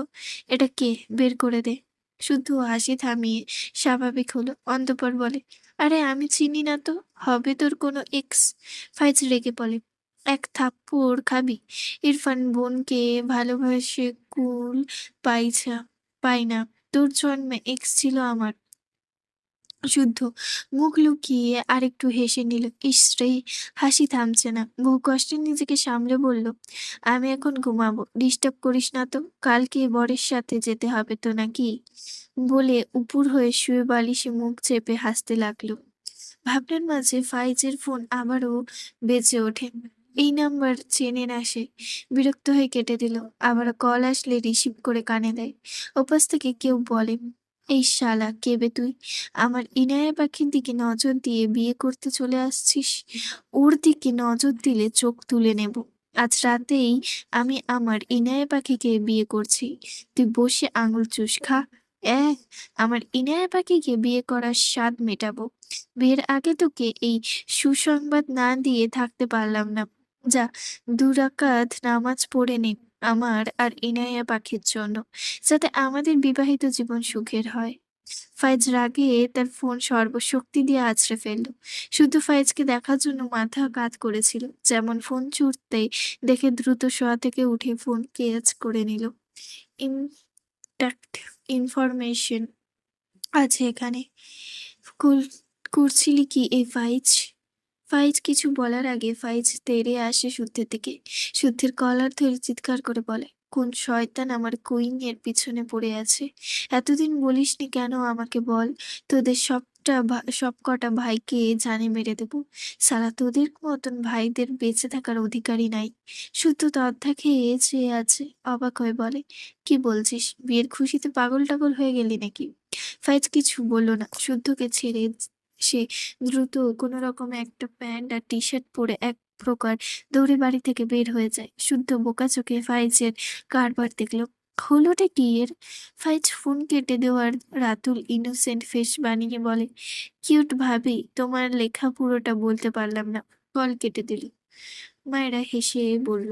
এটা কে? বের করে দে। শুদ্ধ হাসি থামিয়ে স্বাভাবিক হলো। অন্তঃপর বলে, আরে আমি চিনি না তো। হবে তোর কোনো এক্স? ফাইজ রেগে বলে, এক থাপ্পড় খাবি? ইরফান বোনকে ভালোবাসে কুল পাইছা পাই না। তোর জন্মে এক্স ছিল আমার। শুদ্ধ মুখ লুকিয়ে আরেকটু হেসে নিল। ইস রে, হাসি থামছে না। বহু কষ্টে নিজেকে সামলে বলল, আমি এখন ঘুমাবো, ডিস্টার্ব করিস না তো। কালকে বরের সাথে যেতে হবে তো নাকি? বলে উপুর হয়ে শুয়ে বালিশে মুখ চেপে হাসতে লাগলো। ভাবনার মাঝে ফাইজের ফোন আবারও বেজে ওঠে। এই নাম্বার চেনে না সে। বিরক্ত হয়ে কেটে দিল। আবার কল আসলে রিসিভ করে কানে দেয়। ওপাশ থেকে কেউ বলে, এই শালা কে বে তুই? আমার ইনায়া পাখির দিকে নজর দিয়ে বিয়ে করতে চলে আসছিস? ওর দিকে নজর দিলে চোখ তুলে নেব। আজ রাতেই আমি আমার ইনায়া পাখিকে বিয়ে করছি। তুই বসে আঙুল চুষ খা। এহ, আমার ইনায়া পাখিকে বিয়ে করার স্বাদ মেটাবো। বিয়ের আগে তোকে এই সুসংবাদ না দিয়ে থাকতে পারলাম না। যা, ২ রাকাত নামাজ পড়ে নে আমার আর ইনায়া পাখির জন্য, যাতে আমাদের বিবাহিত জীবন সুখের হয়। ফাইজ রাগে তার ফোন সর্বশক্তি দিয়ে আছড়ে ফেলল। শুধু ফাইজকে দেখার জন্য মাথা কাত করেছিল। যেমন ফোন ছুটতেই দেখে দ্রুত শোয়া থেকে উঠে ফোন কেজ করে নিল। ইনট্যাক্ট ইনফরমেশন আছে এখানে। কুল করছিলি কি এই ফাইজ? ফাইজ কিছু বলার আগে ফাইজ তেড়ে আসে শুদ্ধের দিকে। শুদ্ধের কলার ধরে চিৎকার করে বলে, কোন শয়তান আমার কুইং এর পিছনে পড়ে আছে? এতদিন বলিসনি কেন আমাকে বল। তোদের সবকটা ভাইকে জানে মেরে দেবো। সালা তোদের মতন ভাইদের বেঁচে থাকার অধিকারই নাই। শুদ্ধ তদ্ধা খেয়ে চেয়ে আছে। অবাক হয়ে বলে, কি বলছিস? বিয়ের খুশিতে পাগল টাগল হয়ে গেলি নাকি? ফাইজ কিছু বলল না। শুদ্ধকে ছেড়ে সে দ্রুত কোনো রকমে একটা প্যান্ট আর টি-শার্ট পরে এক প্রকার দৌড়ে বাড়ি থেকে বের হয়ে যায়। শুদ্ধ বোকা চোখে ফাইজের কারবার দেখলো। হলোটা কি এর? ফাইজ ফোন কেটে দেওয়ার রাতুল ইনোসেন্ট ফেস বানিয়ে বলে, কিউট ভাবি, তোমার লেখা পুরোটা বলতে পারলাম না। কল কেটে দিল। মায়েরা হেসে বলল,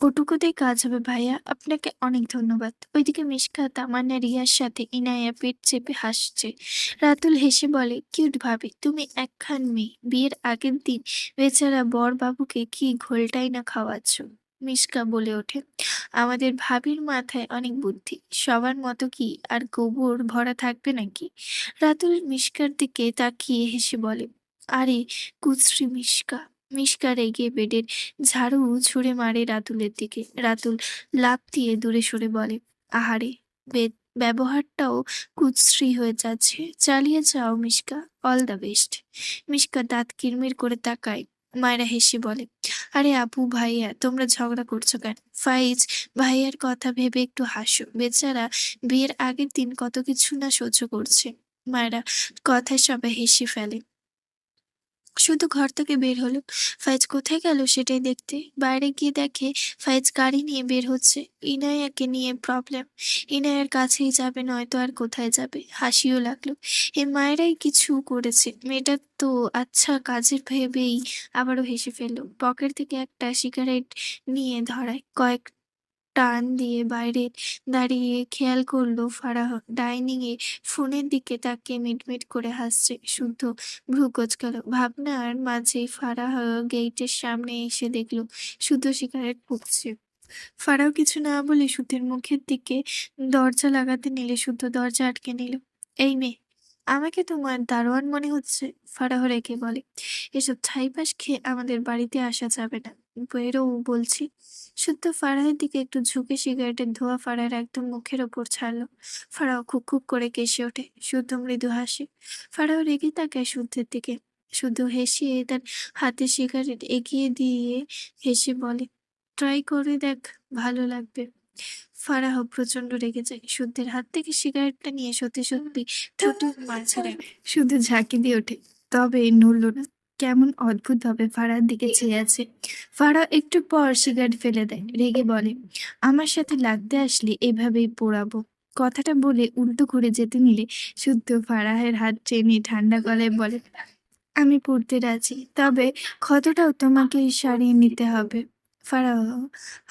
ওটুকুতেই কাজ হবে ভাইয়া, আপনাকে অনেক ধন্যবাদ। ওইদিকে মিশকা তামান্না রিয়ার সাথে ইনায়া পেট চেপে হাসছে। রাতুল হেসে বলে, কিউট ভাবি, তুমি একখান মেয়ে। বিয়ের আগের দিন বেচারা বর বাবুকে কি ঘোলটাই না খাওয়াচ্ছ। মিশকা বলে ওঠে, আমাদের ভাবির মাথায় অনেক বুদ্ধি। সবার মতো কি আর গোবর ভরা থাকবে নাকি? রাতুল মিশকার দিকে তাকিয়ে হেসে বলে, আরে কুশ্রী মিশকা। মিশকা রেগে বেডের ঝাড়ু ছুঁড়ে মারে রাতুলের দিকে। রাতুল লাফ দিয়ে দূরে সরে বলে, আহারে, ব্যবহারটাও কুশ্রী হয়ে যাচ্ছে। চালিয়ে যাও Mishka, all the best. Mishka দাঁত কিরমির করে তাকায়। মায়েরা হেসে বলে, আরে আপু ভাইয়া, তোমরা ঝগড়া করছো কেন? ফাইজ ভাইয়ার কথা ভেবে একটু হাসো। বেচারা বিয়ের আগের দিন কত কিছু না সহ্য করছে। মায়েরা কথায় সবাই হেসে ফেলে। শুধু ঘর থেকে বের হলো। ফাইজ কোথায় গেল সেটাই দেখতে। বাইরে গিয়ে দেখে ফাইজ গাড়ি নিয়ে বের হচ্ছে। ইনায়াকে নিয়ে প্রবলেম। ইনায়ার কাছেই যাবে, নয়তো আর কোথায় যাবে। হাসিও লাগলো। এ মায়েরাই কিছু করেছে। মেয়েটা তো আচ্ছা কাজের ভেবেই আবারও হেসে ফেললো। পকেট থেকে একটা সিগারেট নিয়ে ধরায়। কয়েক টান দিয়ে বাইরে দাঁড়িয়ে খেয়াল করলো ফারাহ ডাইনিং এ ফোনের দিকে তাকিয়ে মিটমিট করে হাসছে। শুদ্ধ ভ্রু কোঁচকাল। ভাবনার মাঝেই ফারাহ গেইটের সামনে এসে দেখলো শুদ্ধ সিগারেট ফুঁকছে। ফারাহ কিছু না বলে শুদ্ধের মুখের দিকে দরজা লাগাতে নিলে শুদ্ধ দরজা আটকে নিল। এই মেয়ে, আমাকে তোমার দারোয়ান মনে হচ্ছে? ফারাহ রেগে বলে, এসব ছাইপাশ খেয়ে আমাদের বাড়িতে আসা যাবে না। বেরো বলছি। শুদ্ধ ফারাহের দিকে একটু ঝুঁকে সিগারেটের ধোঁয়া ফারাহের একদম মুখের ওপর ছাড়লো। ফারাহ খুক খুক করে কেসে ওঠে। শুদ্ধ মৃদু হাসে। ফারাহ রেগে তাকায় শুদ্ধের দিকে। শুদ্ধ হেসে তার হাতে সিগারেট এগিয়ে দিয়ে হেসে বলে, ট্রাই করে দেখ, ভালো লাগবে। ফারাহ প্রচন্ড রেগে যায়। শুদ্ধের হাত থেকে সিগারেটটা নিয়ে সত্যি সত্যি ঠোঁট মাঝারে শুদ্ধ ঝাঁকি দিয়ে ওঠে, তবে নড়ল না। কেমন অদ্ভুত ভাবে ফারার দিকে চেয়ে আছে। ফারাহ একটু পর সিগারেট ফেলে দেয়, রেগে বলে, আমার সাথে লাগতে আসলে এভাবেই পোড়াবো। কথাটা বলে উল্টো ঘুরে যেতে নিলে শুদ্ধ ফারাহের হাত টেনে ঠান্ডা গলায় বলে, আমি পড়তে রাজি, তবে ক্ষতটাও তোমাকেই সারিয়ে নিতে হবে। ফারাহ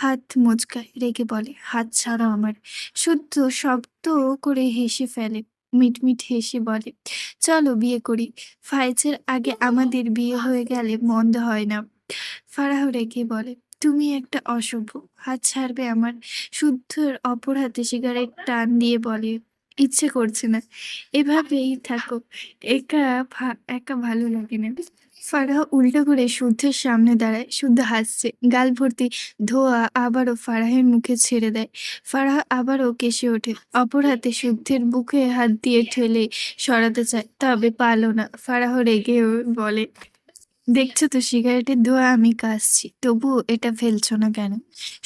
হাত মোচকায়, রেগে বলে, হাত ছাড়ো আমার। শুদ্ধ শব্দ করে হেসে ফেলে। মিটমিট হেসে বলে, চলো বিয়ে করি। ফাইজের আগে আমাদের বিয়ে হয়ে গেলে মন্দ হয় না। ফারাহ রেগে বলে, তুমি একটা অসভ্য, হাত ছাড়বে আমার। শুদ্ধর অপর হাতে সিগারেট টান দিয়ে বলে, ইচ্ছে করছে না, এভাবেই থাকো, একা একা ভালো লাগে না। ফারাহ উল্টো করে শুদ্ধের সামনে দাঁড়ায়। শুদ্ধ হাসছে, গাল ভর্তি ধোয়া আবারও ফারাহের মুখে ছেড়ে দেয়। ফারাহ আবারও কেসে ওঠে। অপর হাতে শুদ্ধের বুকে হাত দিয়ে ঠেলে সরাতে চায়, তবে পারল না। ফারাহ রেগে বলে, দেখছো তো সিগারেটের ধোঁয়া আমি কাশছি, তবুও এটা ফেলছো না কেন?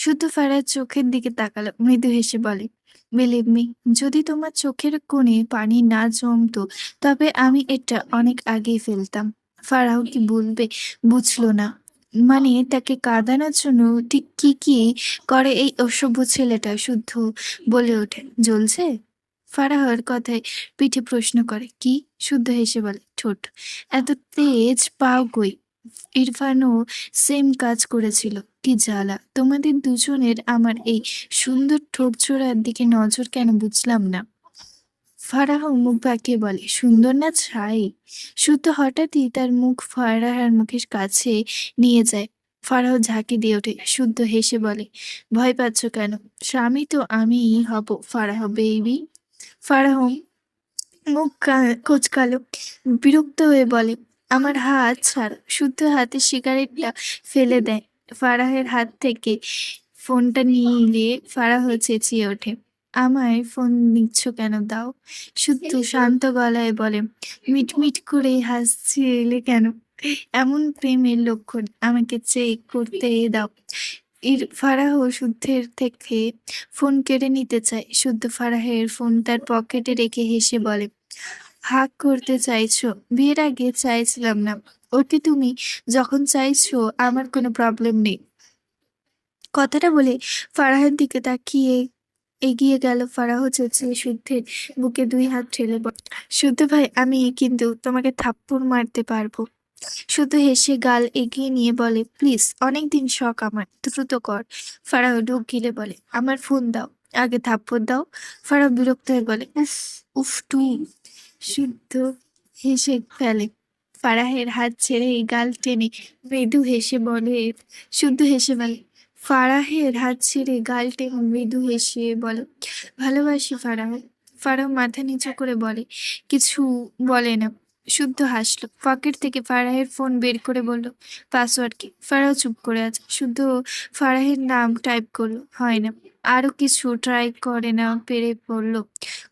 শুদ্ধ ফারার চোখের দিকে তাকালো, মৃদু হেসে বলে, বিলিভ মি, যদি তোমার চোখের কোণে পানি না জমতো তবে আমি এটা অনেক আগেই ফেলতাম। ফারাও কি বলবে বুঝলো না। মানে তাকে কাঁদানোর জন্য ঠিক কি কি করে এই অসভ্য ছেলেটা। শুদ্ধ বলে ওঠে, জ্বলছে? ফারাহর কথায় পিঠে প্রশ্ন করে, কি? শুদ্ধ হেসে বলে, ঠোঁট। এত তেজ পাও কই? ইরফানও সেম কাজ করেছিল। কি জ্বালা তোমাদের দুজনের, আমার এই সুন্দর ঠোঁট জোড়ার দিকে নজর কেন বুঝলাম না। ফারাহ মুখ বাঁকিয়ে বলে, সুন্দর না ছাই? শুদ্ধ হঠাৎই তার মুখ ফারাহের মুখের কাছে নিয়ে যায়। ফারাহ ঝাঁকি দিয়ে ওঠে। শুদ্ধ হেসে বলে, ভয় পাচ্ছ কেন? স্বামী তো আমিই হব ফারাহ বেবি। ফারাহ মুখ কোঁচকালো, বিরক্ত হয়ে বলে, আমার হাত ছাড়। শুদ্ধ হাতে সিগারেটটা ফেলে দেয়। ফারাহের হাত থেকে ফোনটা নিয়ে ফারাহ চেঁচিয়ে ওঠে, আমায় ফোন নিচ্ছ কেন, দাও। শুদ্ধ শান্ত গলায় বলে, মিটমিট করে হাসছে এলে কেন? এমন প্রেমের লক্ষণ, আমাকে চেক করতে দাও। ফারাহ শুদ্ধের থেকে ফোন কেড়ে নিতে চায়। শুদ্ধ ফারাহের ফোন তার পকেটে রেখে হেসে বলে, হাক করতে চাইছো? বিয়ের আগে চাইছিলাম না। ওকে তুমি যখন চাইছো আমার কোনো প্রবলেম নেই। কথাটা বলে ফারাহের দিকে তাকিয়ে এগিয়ে গেল। ফারাহ চেঁচিয়ে শুদ্ধের বুকে দুই হাত ঠেলে বলে, শুদ্ধ ভাই, আমি কিন্তু তোমাকে থাপ্পড় মারতে পারবো। শুধু হেসে গাল এগিয়ে নিয়ে বলে, প্লিজ, অনেকদিন শখ আমার, দ্রুত কর। ফারাহ ঢোক গিলে বলে, আমার ফোন দাও, আগে থাপ্পড় দাও। ফারাহ বিরক্ত হয়ে বলে, উফ উফ টু। শুদ্ধ হেসে ফেলে। ফারাহের হাত ছেড়ে গাল টেনে মৃদু হেসে বলে, শুদ্ধ হেসে বলে, ফারাহের হাত ছেড়ে গাল টেনে মৃদু হেসে বলে, ভালোবাসি ফারাহ। ফারাহ মাথা নিচু করে বলে, কিছু বলে না। শুদ্ধ হাসলো। পকেট থেকে ফারাহের ফোন বের করে বলল, পাসওয়ার্ড কি? ফারাহ চুপ করে আছে। শুদ্ধ ফারাহের নাম টাইপ করলো, হয় না। আরো কিছু ট্রাই করে না পেরে বলল,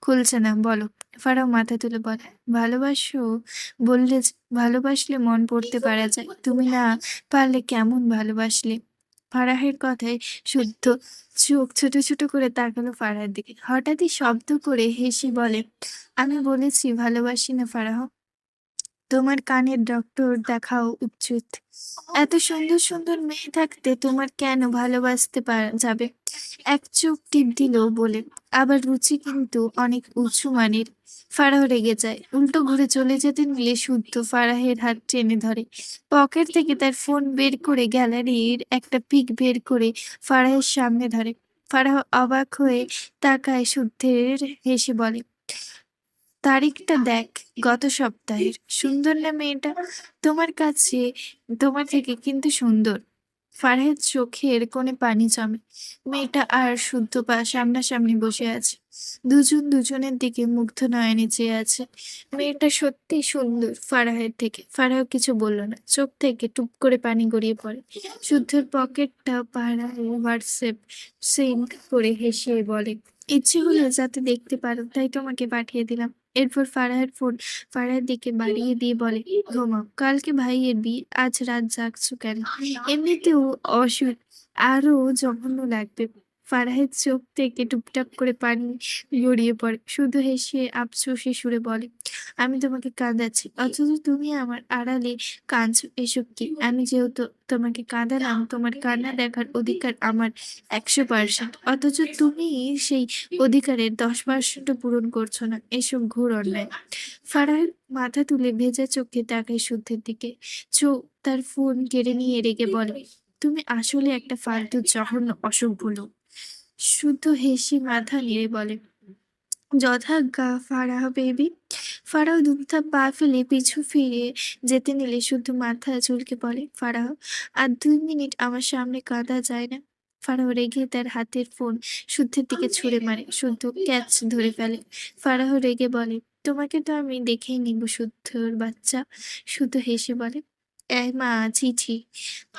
খুলছে না, বলো। ফারাহ মাথা তুলে বলে, ভালোবাসো বললে ভালোবাসলে মন পড়তে পারা যায়, তুমি না পারলে কেমন ভালোবাসলে? ফারাহের কথায় শুদ্ধ চোখ ছোট ছোট করে তাকালো ফারাহের দিকে। হঠাৎই শব্দ করে হেসে বলে, আমি বলেছি ভালোবাসি না ফারাহ। তোমার কানের ডক্টর দেখাও উচিত। এত সুন্দর সুন্দর মেয়ে থাকতে তোমার কেন ভালোবাসতে যাবে? এক চোখ টিপ দিল বলে, আবার রুচি কিন্তু অনেক উঁচু মানের। ফারাহ রেগে যায়। উল্টো ঘুরে চলে যেতে নিলে শুদ্ধ ফারাহের হাত টেনে ধরে। পকেট থেকে তার ফোন বের করে গ্যালারির একটা পিক বের করে ফারাহের সামনে ধরে। ফারাহ অবাক হয়ে তাকায় শুদ্ধের, হেসে বলে, তারিখটা দেখ, গত সপ্তাহের। সুন্দর না মেয়েটা? তোমার কাছে, তোমার থেকে কিন্তু সুন্দর। ফারহাদ চোখের কোণে পানি জমে। মেয়েটা আর শুদ্ধ সামনাসামনি বসে আছে। দুজন দুজনের দিকে মুগ্ধ নয়নে চেয়ে আছে। মেয়েটা সত্যিই সুন্দর ফারাহের থেকে। ফারাহ কিছু বলল না। চোখ থেকে টুপ করে পানি গড়িয়ে পড়ে। শুদ্ধর পকেটটা পাড়ায় হোয়াটসঅ্যাপ সেন্ড করে হেসে বলে, ইচ্ছে হলো যাতে দেখতে পারো তাই তোমাকে পাঠিয়ে দিলাম। এরপর ফারাহের ফোন ফারাহের দিকে বাড়িয়ে দিয়ে বলে, ঘুমাও, কালকে ভাইয়ের বিয়ে, আজ রাত জাগছো কেন? এমনিতেও অসুখ, আরো জঘন্য লাগবে। ফারাহের চোখ থেকে টুপটাপ করে পানি গড়িয়ে পড়ে। শুধু হেসে আফসোসে সুরে বলে, আমি তোমাকে কাঁদাচ্ছি অথচ তুমি আমার আড়ালে কাঁদছো, এসব কি? আমি যেহেতু তোমাকে কাঁদালাম, তোমার কান্না দেখার অধিকার আমার 100%, অথচ তুমি সেই অধিকারের 10%ও পূরণ করছো না। এসব ঘোর অন্যায়। ফারাহ মাথা তুলে ভেজা চোখে তাকায় শুদ্ধের দিকে। চোখ তার ফোন কেড়ে নিয়ে রেগে বলে, তুমি আসলে একটা ফালতু জঘন্য অসভ্য লোক। শুদ্ধ হেসে মাথা নেড়ে বলে, যথাজ্ঞা ফারাহ বেবি। ফারাহ দুমথা পা ফেলে পিছু ফিরে যেতে নিলে শুদ্ধ মাথা চুলকে বলে, ফারাহ, আর 2 মিনিট আমার সামনে কাঁদা যায় না? ফারাহ রেগে তার হাতের ফোন শুদ্ধের দিকে ছুঁড়ে মারে। শুদ্ধ ক্যাচ ধরে ফেলে। ফারাহ রেগে বলে, তোমাকে তো আমি দেখেই নিব শুদ্ধর বাচ্চা। শুদ্ধ হেসে বলে, এ মা, চিঠি,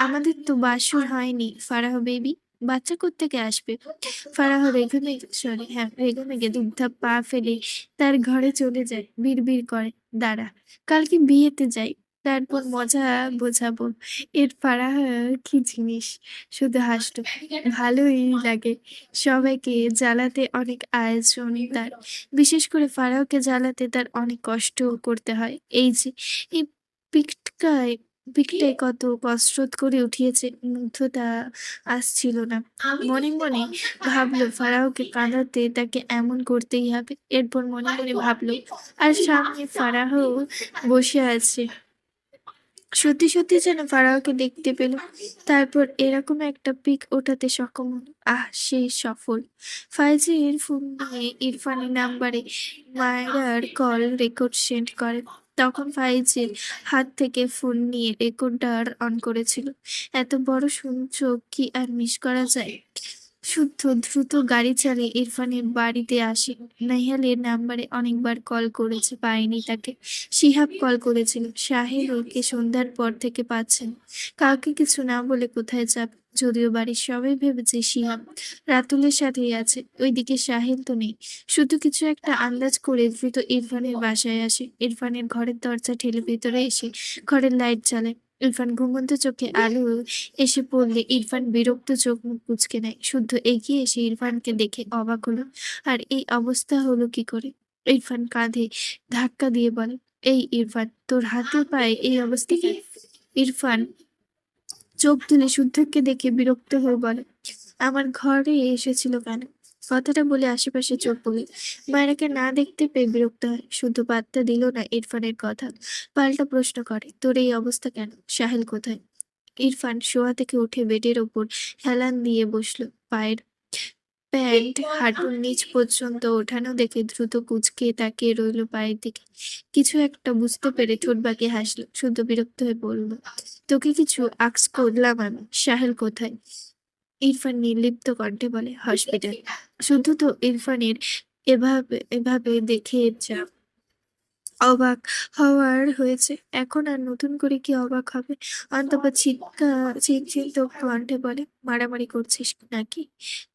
আমাদের তো বাসর হয়নি ফারাহ বেবি, বাচ্চা কোত্থেকে আসবে? ফারাহ রেগে মেগে দুমধাপ পা ফেলে তার ঘরে চলে যায়। বিড়বিড় করে, দাঁড়া, কালকে বিয়েতে যাই, তারপর মজা বোঝাবো। এর ফারাহ কি জিনিস! শুধু হাসতো। ভালোই লাগে সবাইকে জ্বালাতে, অনেক আয়োজন তার। বিশেষ করে ফারাহকে জ্বালাতে তার অনেক কষ্ট করতে হয়। এই যে এই পিকটায় পিকটায় কত কসরত করে উঠিয়েছে, মুগ্ধতা আসছিল না। মনে মনে ভাবলো ফারাহকে কাঁদাতে তাকে এমন করতেই হবে। এরপর মনে মনে ভাবলো, আর সামনে ফারাহ বসে আছে। সত্যি সত্যি যেন ফারাহকে দেখতে পেল। তারপর এরকম একটা পিক ওঠাতে সক্ষম হলো। সে সফল। ফাইজের ফোন নিয়ে ইরফানের নাম্বারে মায়রার কল রেকর্ড সেন্ড করে। তখন ফাইজের হাত থেকে ফোন নিয়ে রেকর্ডার অন করেছিল। এত বড় সুযোগ কি আর মিস করা যায়? শুদ্ধ দ্রুত গাড়ি চালিয়ে ইরফানের বাড়িতে আসে। নেহালের নাম্বারে অনেকবার কল করেছে, পায়নি তাকে। শিহাব কল করেছিল, সাহিলকে সন্ধ্যার পর থেকে পাচ্ছেন। কাউকে কিছু না বলে কোথায় যাবে? যদিও বাড়ির সবাই ভেবেছে শিহাব রাতুলের সাথেই আছে। ওইদিকে সাহিল তো নেই। শুধু কিছু একটা আন্দাজ করে দ্রুত ইরফানের বাসায় আসে। ইরফানের ঘরের দরজা ঠেলে ভেতরে এসে ঘরের লাইট জ্বালায়। ইরফান ঘুমন্ত চোখে আলো এসে পড়লে ইরফান বিরক্ত চোখ মুখ কুঁচকে নেয়। শুদ্ধ এগিয়ে এসে ইরফানকে দেখে অবাক হলো। আর এই অবস্থা হলো কি করে? ইরফান কাঁধে ধাক্কা দিয়ে বলে, এই ইরফান, তোর হাতে পায়ে এই অবস্থা কেন? ইরফান চোখ তুলে শুদ্ধকে দেখে বিরক্ত হয়ে বলে, আমার ঘরে এসেছিল কেন? কথাটা বলে আশেপাশে চোখ বলে মায়েরাকে না দেখতে পেয়ে বিরক্ত হয়। শুদ্ধ পাত্তা দিল না ইরফানের কথা। পাল্টা প্রশ্ন করে, তোর এই অবস্থা কেন? সাহেল কোথায়? ইরফান শোয়া থেকে উঠে বেডের ওপর হেলান দিয়ে বসলো। পায়ের প্যান্ট হাঁটুর নিচ পর্যন্ত ওঠানো দেখে দ্রুত কুঁচকে তাকিয়ে রইল পায়ের দিকে। কিছু একটা বুঝতে পেরে ঠোঁট বাঁকিয়ে হাসলো। শুদ্ধ বিরক্ত হয়ে বলল, তোকে কিছু আক্স করলাম আমি? সাহেল কোথায়? ইরফান নির্লিপ্ত কণ্ঠে বলে, হসপিটাল। শুদ্ধ তো ইরফানের এভাবে এভাবে দেখে যা অবাক হওয়ার হয়েছে, এখন আর নতুন করে কি অবাক হবে? অন্তঃপর চিন্তিত কণ্ঠে বলে, মারামারি করছিস নাকি?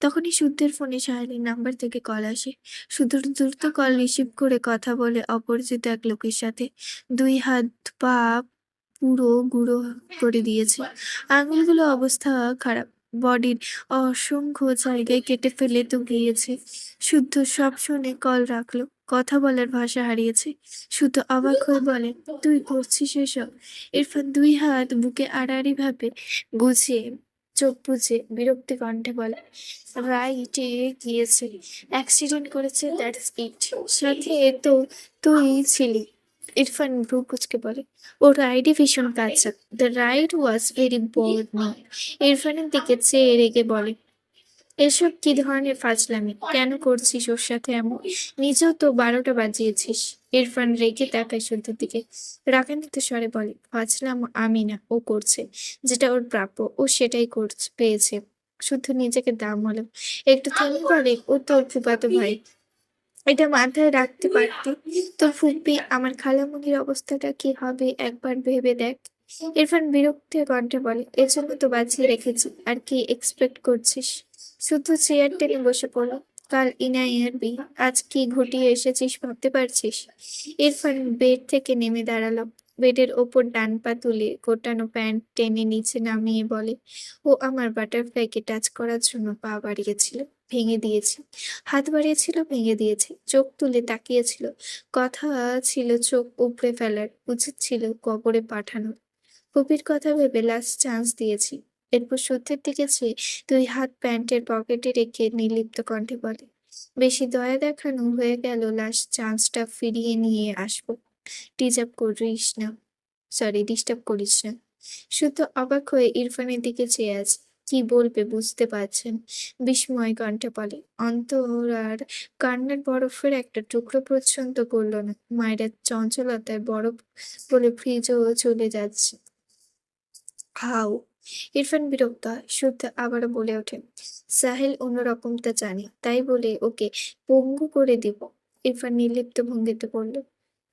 তখনই শুদ্ধের ফোনে সাহেলের নাম্বার থেকে কল আসে। শুদ্ধ দ্রুত কল রিসিভ করে কথা বলে অপরিচিত এক লোকের সাথে। 2 হাত পা পুরো গুঁড়ো করে দিয়েছে। আঙুলগুলো অবস্থা খারাপ। বডির অসংখ্য জায়গায় কেটে ফেলে তো গিয়েছে। শুদ্ধ সব শুনে কল রাখলো। কথা বলার ভাষা হারিয়েছে। শুদ্ধ অবাক হয়ে বলে, তুই করছিস এসব? ইরফান 2 হাত বুকে আড়াআড়ি ভাবে গুছিয়ে চোখ বুজে বিরক্তি কণ্ঠে বলে, রাইটে গিয়েছে, অ্যাক্সিডেন্ট করেছে, দ্যাটস ইট। সাথে তো তুই ছিলি। ইরফান ভ্রু কুচকে বলে, ওর রাইডে ভীষণ কাঁচা। The ride was very bored me. ইরফানের দিকে চেয়ে রেগে বলে, এসব কি ধরনের ফাজলামি? কেন করছিস ওর সাথে এমন? নিজেও তো ১২টা বাজিয়েছিস। ইরফান রেগে তাকায় শুদ্ধর দিকে। রাগান্বিত স্বরে বলে, ফাজলাম আমি না, ও করছে। যেটা ওর প্রাপ্য, ও সেটাই পেয়েছে। শুদ্ধ নিজেকে দাম হলো। একটু থেমে বলে, ও তোর ফুফাতো ভাই। এটা মাথায় রাখতে পারতি। তোর ফুপি, আমার খালামণির অবস্থাটা কি হবে একবার ভেবে দেখ। ইরফান বিরক্তির কণ্ঠে বলে, এজন্য তো বাঁচিয়ে রেখেছি, আর কি এক্সপেক্ট করছিস? শুধু চেয়ার টেনে বসে পড়ল। কাল ইনাইয়ের বিয়ে, আজ কি ঘটিয়ে এসেছিস ভাবতে পারছিস? ইরফান বেড থেকে নেমে দাঁড়ালো। বেডের ওপর ডান পা তুলে গোটানো প্যান্ট টেনে নিচে নামিয়ে বলে, ও আমার বাটারফ্লাইকে টাচ করার জন্য পা বাড়িয়েছিল, ভেঙে দিয়েছি। হাত বাড়িয়েছিল, ভেঙে দিয়েছি। চোখ তুলে তাকিয়েছিল। কথা ছিল চোখ উপড়ে ফেলার, উচিত ছিল কবরে পাঠানোর। কবির কথা ভেবে লাস্ট চান্স দিয়েছি। এরপর সত্যের দিকে চেয়ে ২ হাত প্যান্টের পকেটে রেখে নির্লিপ্ত কণ্ঠে বলে, বেশি দয়া দেখানো হয়ে গেল, লাস্ট চান্সটা ফিরিয়ে নিয়ে আসবো। ডিজার্ভ করিস না, ডিস্টার্ব করিস না। শুদ্ধ অবাক হয়ে ইরফানের দিকে চেয়ে আছে। কি বলবে বুঝতে পারছেন। বিস্ময় কণ্ঠে বলে, অন্তরার কান্নার বরফের একটা টুকরো পর্যন্ত গলল না। মায়ের চঞ্চলতায় বরফ বলে ফ্রিজও চলে যাচ্ছে। হাউ। ইরফান বিরক্ত হয়। শুদ্ধ আবারও বলে ওঠে, সাহিল অন্যরকমটা জানে, তাই বলে ওকে পঙ্গু করে দিব। ইরফান নির্লিপ্ত ভঙ্গিতে বলল,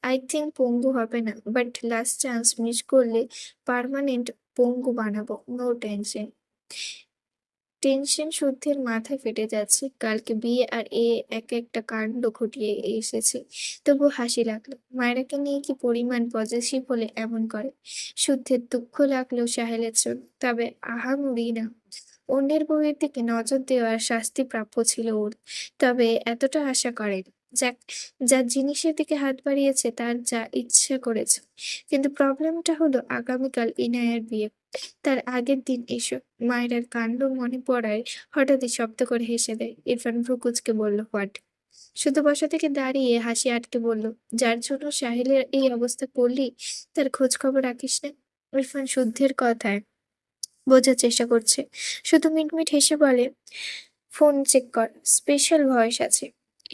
আই থিংক পঙ্গু হবে না, বাট লাস্ট চান্স মিস করলে পার্মানেন্ট পঙ্গু বানাবো। No tension. টেনশন শুদ্ধের মাথা ফেটে যাচ্ছে। কালকে বিয়ে আর এক একটা কাণ্ড ঘটিয়ে এসেছে। তবু হাসি লাগলো। মায়রাকে নিয়ে কি পরিমাণ পজেসিভ হলে এমন করে। শুদ্ধের দুঃখ লাগলেও সাহেলের জন্য, তবে আহামরি না। অন্যের বউয়ের দিকে নজর দেওয়ার শাস্তি প্রাপ্য ছিল ওর, তবে এতটা আশা করেনি। যাক, যার জিনিসের দিকে হাত বাড়িয়েছে তার যা ইচ্ছে করেছে। কিন্তু প্রবলেমটা হলো আগামীকাল ইনায়ার বিয়ে, তার আগের দিন এসব। মায়ের কাণ্ড মনে পড়ায় হঠাৎই শব্দ করে হেসে দেয়। ইরফান ভ্রু কুঁচকে বলল, হোয়াট? শুধু বসা থেকে দাঁড়িয়ে হাসি আটকে বলল, যার জন্য সাহিলের এই অবস্থা করলি, তার খোঁজ খবর রাখিস না? ইরফান শুদ্ধের কথায় বোঝার চেষ্টা করছে। শুধু মিটমিট হেসে বলে, ফোন চেক কর, স্পেশাল ভয়েস আছে।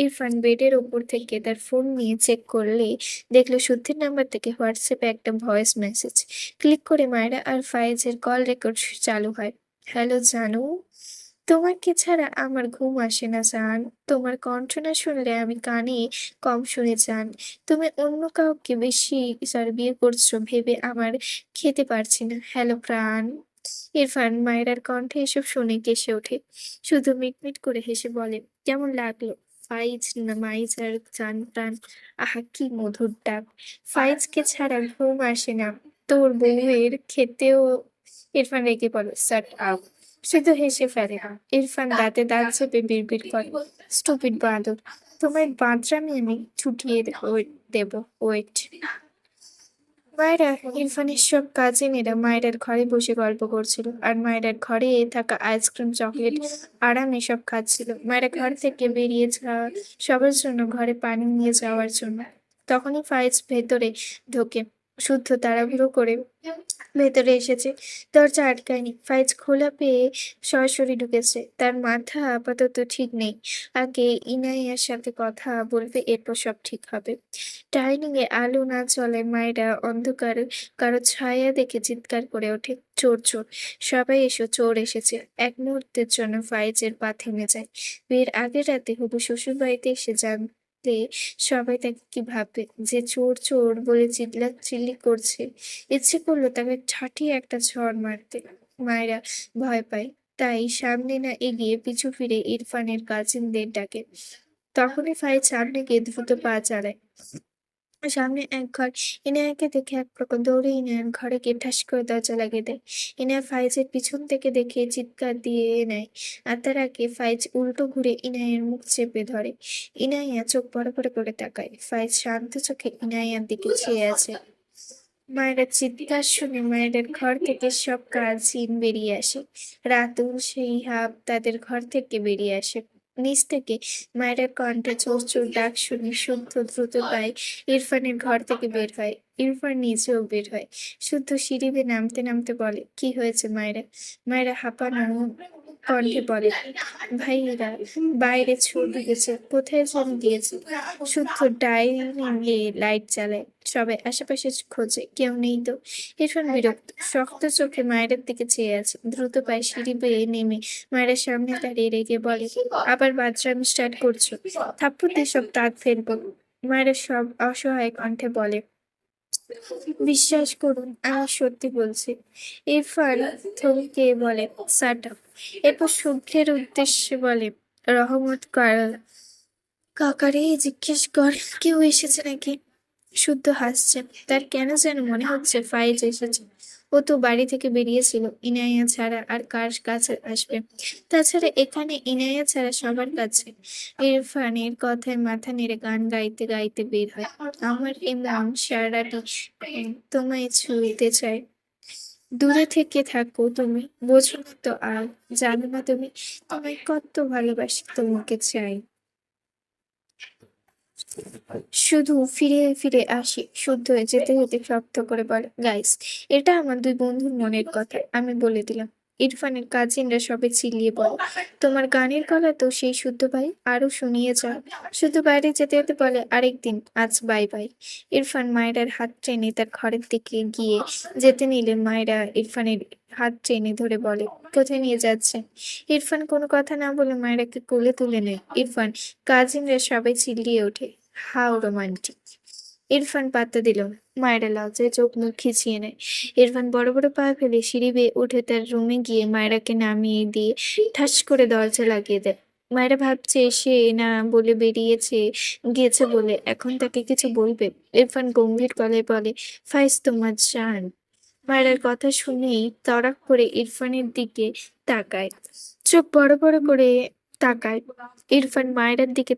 ইরফান বেডের ওপর থেকে তার ফোন নিয়ে চেক করলে দেখলো শুদ্ধির নাম্বার থেকে হোয়াটসঅ্যাপে একটা ভয়েস মেসেজ। ক্লিক করে মায়রা আর ফায়েজের কল রেকর্ড চালু হয়। হ্যালো জানু, তোমাকে ছাড়া আমার ঘুম আসে না জান। তোমার কণ্ঠ না শুনলে আমি কানে কম শুনে যান। তুমি অন্য কাউকে বিয়ে করছো ভেবে আমার খেতে পারছি না। হ্যালো প্রাণ। ইরফান মায়রার কণ্ঠে এসব শুনে কেসে ওঠে। শুধু মিটমিট করে হেসে বলে, কেমন লাগলো? ফাইজ না মাইজ আর জান প্রাণ। আহা কি মধুর ডাক। ফাইজকে ছাড়া ঘুম আসে না, তোর বউয়ের খেতেও। ইরফান রেগে বলে, শাট আপ। শুধু হেসে ফেলে। ইরফান দাঁতে দাঁত চেপে বিড়বিড় করে, স্টুপিড বাঁদর, তোমার বাঁদরামি আমি ছুটিয়ে দেব, ওয়েট। মায়েরা ইরফানের সব কাজিনেরা মায়েরার ঘরে বসে গল্প করছিল, আর মায়েরার ঘরে থাকা আইসক্রিম চকলেট আরামে সব খাচ্ছিল। মায়েরা ঘর থেকে বেরিয়ে যাওয়া সবার জন্য ঘরে পানি নিয়ে যাওয়ার জন্য। তখনই ফাইজ ভেতরে ঢোকে। শুদ্ধ তাড়াহুড়ো করে ভেতরে এসেছে। দরজা আটকায়নি। ফাইজ খোলা পেয়ে সরাসরি ঢুকেছে। তার মাথা আপাতত ঠিক নেই। আগে ইনাইয়ার সাথে কথা বলবে, এরপর সব ঠিক হবে। ডাইনিং এ আলো না জ্বলায় মায়েরা অন্ধকারে কারো ছায়া দেখে চিৎকার করে ওঠে, চোর চোর, সবাই এসো, চোর এসেছে। এক মুহূর্তের জন্য ফাইজের পা থেমে যায়। বিয়ের আগের রাতে হবু শ্বশুর বাড়িতে এসে জানলে সবাই তাকে কি ভাববে, যে চোর চোর বলে চিল্লাচিল্লি করছে। ইচ্ছে করলো তাকে ঠাঠিয়ে একটা ঝড় মারতে। মায়েরা ভয় পায়, তাই সামনে না এগিয়ে পিছু ফিরে ইরফানের কাজিনদের ডাকে। তখনই ফাইজ সামনে গিয়ে দ্রুত পা চালায়। সামনে এক ঘর। ইনায়াকে দেখে এক প্রকার দৌড়ে ইনায়ার ঘরে গিয়ে ঠাস করে দরজা লাগিয়ে দেয়। ইনায়া ফাইজের পিছন থেকে দেখে চিৎকার দিয়ে নেয়, আর তার আগে ফাইজ উল্টো ঘুরে ইনায়ের মুখ চেপে ধরে। ইনায়া চোখ বড় বড় করে তাকায়। ফাইজ শান্ত চোখে ইনায়ার দিকে চেয়ে আছে। মায়ের চিৎকার শুনে মায়ের ঘর থেকে সব কাজিন বেরিয়ে আসে। রাতুল, সেই হাব তাদের ঘর থেকে বেরিয়ে আসে। নিচ থেকে মায়ের কণ্ঠে চোর চোর ডাক শুনে শুদ্ধ দ্রুত পায় ইরফানের ঘর থেকে বের হয়। ইরফান নিজেও বের হয়। শুদ্ধ সিঁড়ি বেয়ে নামতে নামতে বলে, কি হয়েছে মায়েরা? মায়েরা হাঁপানো কণ্ঠে বলে, ভাইয়েরা বাইরে ছবি গেছে, কোথায় যেন গিয়েছে। শুদ্ধ ডাইনিংয়ে লাইট জ্বালায়, সবাই আশেপাশে খোঁজে, কেউ নেই তো। ইরফান বিরক্ত, শক্ত চোখে মায়ের দিকে চেয়ে আছে, দ্রুত পায়ে সিঁড়ি বেয়ে নেমে মায়ের সামনে দাঁড়িয়ে রেগে বলে, আবার বাথরুম স্টার্ট করছো? থাপ্পড় দিয়ে সব দাঁত ফেলবো। মায়ের সব অসহায় কণ্ঠে বলে, বিশ্বাস করুন, আমি সত্যি বলছি। ইরফান থমকে বলে, শাট আপ। এরপর শুভ্রের উদ্দেশ্যে বলে, রহমত কাকারে জিজ্ঞেস কর কেউ এসেছে নাকি। শুদ্ধ হাসছে, তার কেন যেন মনে হচ্ছে ফাইজ এসেছে। ও তো বাড়ি থেকে বেরিয়েছিল ইনায়া ছাড়া আর কার কাছে আসবে। তাছাড়া এখানে ইনায়া ছাড়া সবার কাছে। ইরফানের কথায় মাথা নেড়ে গান গাইতে গাইতে বের হয়, আমার এই মন সারাটি তোমায় ছুঁইতে চায়। দূরে থেকে থাকো তুমি, বোঝো না তো আর, জানো না তুমি তোমায় কত ভালোবাসি, তোমাকে চাই। শুধু ফিরে ফিরে আসি। শুদ্ধ হয়ে যেতে যেতে শক্ত করে বলে, গাইস, এটা আমার দুই বন্ধুর মনের কথা, আমি বলে দিলাম। ইরফানের কাজিনরা সবে চিল্লিয়ে বলে, তোমার গানের গলা তো সেই শুদ্ধ ভাই, আরো শুনিয়ে যাও। শুদ্ধ বাইরে যেতে যেতে বলে, আরেকদিন, আজ বাই বাই। ইরফান মায়েরার হাত টেনে তার ঘরের দিকে গিয়ে যেতে নিলে মায়েরা ইরফানের হাত টেনে ধরে বলে, কোথায় নিয়ে যাচ্ছেন? ইরফান কোনো কথা না বলে মায়েরাকে কোলে তুলে নেয়। ইরফান কাজিনরা সবাই চিল্লিয়ে ওঠে, হাউ রোমান্টিক। ইরফান পাত্তা দিল না, মায়েরা লজ্জায় চোখ মুখ খিচিয়ে নেয়। ইরফান বড় বড় পা ফেলে সিঁড়ি বেয়ে উঠে তার রুমে গিয়ে মায়েরাকে নামিয়ে দিয়ে ঠাস করে দরজা লাগিয়ে দেয়। মায়েরা ভাবছে সে না বলে গিয়েছে বলে এখন তাকে কিছু বলবে। ইরফান গম্ভীর গলায় বলে, ফাইজ তোমার জান। মায়েরার কথা শুনেই তড়াক করে ইরফানের দিকে তাকায়, চোখ বড় বড় করে তাকায়। ইরফান মায়েরার দিকে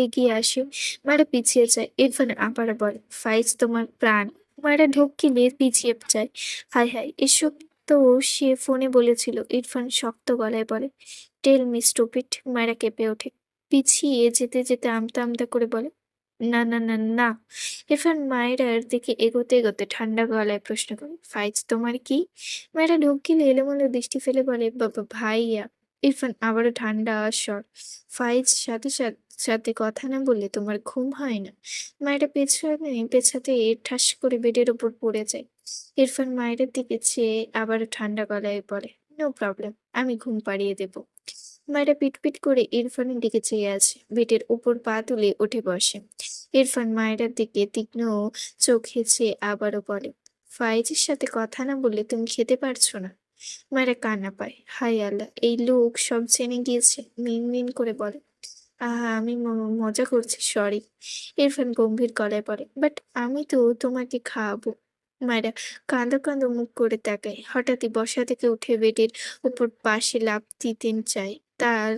এগিয়ে আসে, মায়েরা পিছিয়ে যায়। ইরফান আবার বলে, ফাইজ তোমার প্রাণ। মায়েরা ঢোক গিলে পিছিয়ে যায়। হায় হায়, এসব তো সে ফোনে বলেছিল। ইরফান শক্ত গলায় বলে, টেল মি স্টুপিড। মায়েরা কেঁপে ওঠে, পিছিয়ে যেতে যেতে আমতা আমতা করে বলে, না না না না। ইরফান মায়েরার দিকে এগোতে এগোতে ঠান্ডা গলায় প্রশ্ন করে, ফাইজ তোমার কি? মায়েরা ঢোক গিলে এলোমেলো দৃষ্টি ফেলে বলে, বাবা ভাইয়া। ইরফান আবারও ঠান্ডা স্বর, ফাইজ সাথে সাথে সাথে কথা না বললে তোমার ঘুম হয় না। মায়েরা পেছাতে ঠাস করে বেডের ওপর পড়ে যায়। ইরফান মায়ের দিকে চেয়ে আবারও ঠান্ডা গলায় বলে, নো প্রবলেম, আমি ঘুম পাড়িয়ে দেব। মায়েরা পিটপিট করে ইরফানের দিকে চেয়ে আছে, বেডের উপর পা তুলে উঠে বসে। ইরফান মায়েরার দিকে তীক্ষ্ণ চোখে চেয়ে আবারও বলে, ফাইজের সাথে কথা না বললে তুমি খেতে পারছো না। মায়েরা কান্না পায়, হায় আল্লাহ, এই লোক সব জেনে গিয়েছে। মিনমিন করে বলে, আহা, আমি মজা করছি, সরি। ইরফান গম্ভীর গলায় বলে, বাট আমি তো তোমাকে খাওয়াবো। মায়েরা কাঁদো কাঁদো মুখ করে তাকায়। হঠাৎই বসা থেকে উঠে বেডের উপর পাশে লাফ দিতে চায়, তার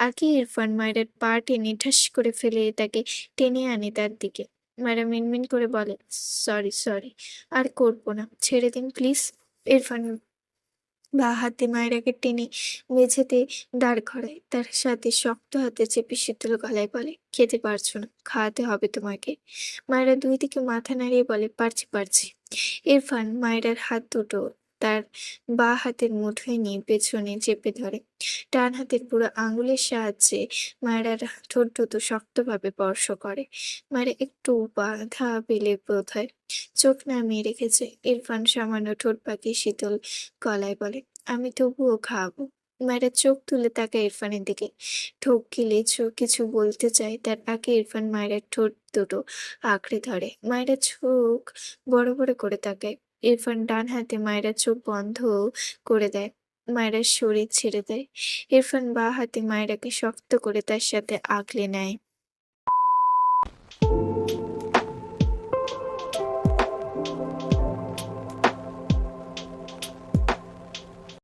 আগে ইরফান মায়ের পা টেনে ঠাস করে ফেলে তাকে টেনে আনে তার দিকে। মায়েরা মিনমিন করে বলে, সরি সরি, আর করবো না, ছেড়ে দিন প্লিজ। ইরফান হাতে মায়েরাকে টেনে মেঝেতে দাঁড় করায়, তার সাথে শক্ত হাতে চেপে শীতল গলায় বলে, খেতে পারছো না, খাওয়াতে হবে তোমাকে। মায়েরা দুই দিকে মাথা নাড়িয়ে বলে, পারছি পারছি। ইরফান মায়েরার হাত দুটো তার হাতের মুঠোয় নিয়ে পেছনে চেপে ধরে, ডান হাতের পুরো আঙুলের সাহায্যে মায়েরার ঠোঁট দুটো শক্তভাবে স্পর্শ করে। মায়েরা একটু বাধা পেলে বোধ হয় চোখ নামিয়ে রেখেছে। ইরফান সামান্য ঠোঁট পাকিয়ে শীতল গলায় বলে, আমি তবুও খাওয়াবো। মায়েরা চোখ তুলে তাকায় ইরফানের দিকে, ঢোক গিলে কিছু বলতে চায়, তার আগে ইরফান মায়ের ঠোঁট দুটো আঁকড়ে ধরে। মায়েরা চোখ বড় বড় করে তাকায়। ইরফান ডান হাতে মায়েরা চোখ বন্ধ করে দেয়, মায়েরা শরীর ছেড়ে দেয়। ইরফান হাতে মায়েরাকে শক্ত করে তার সাথে আগলে নেয়।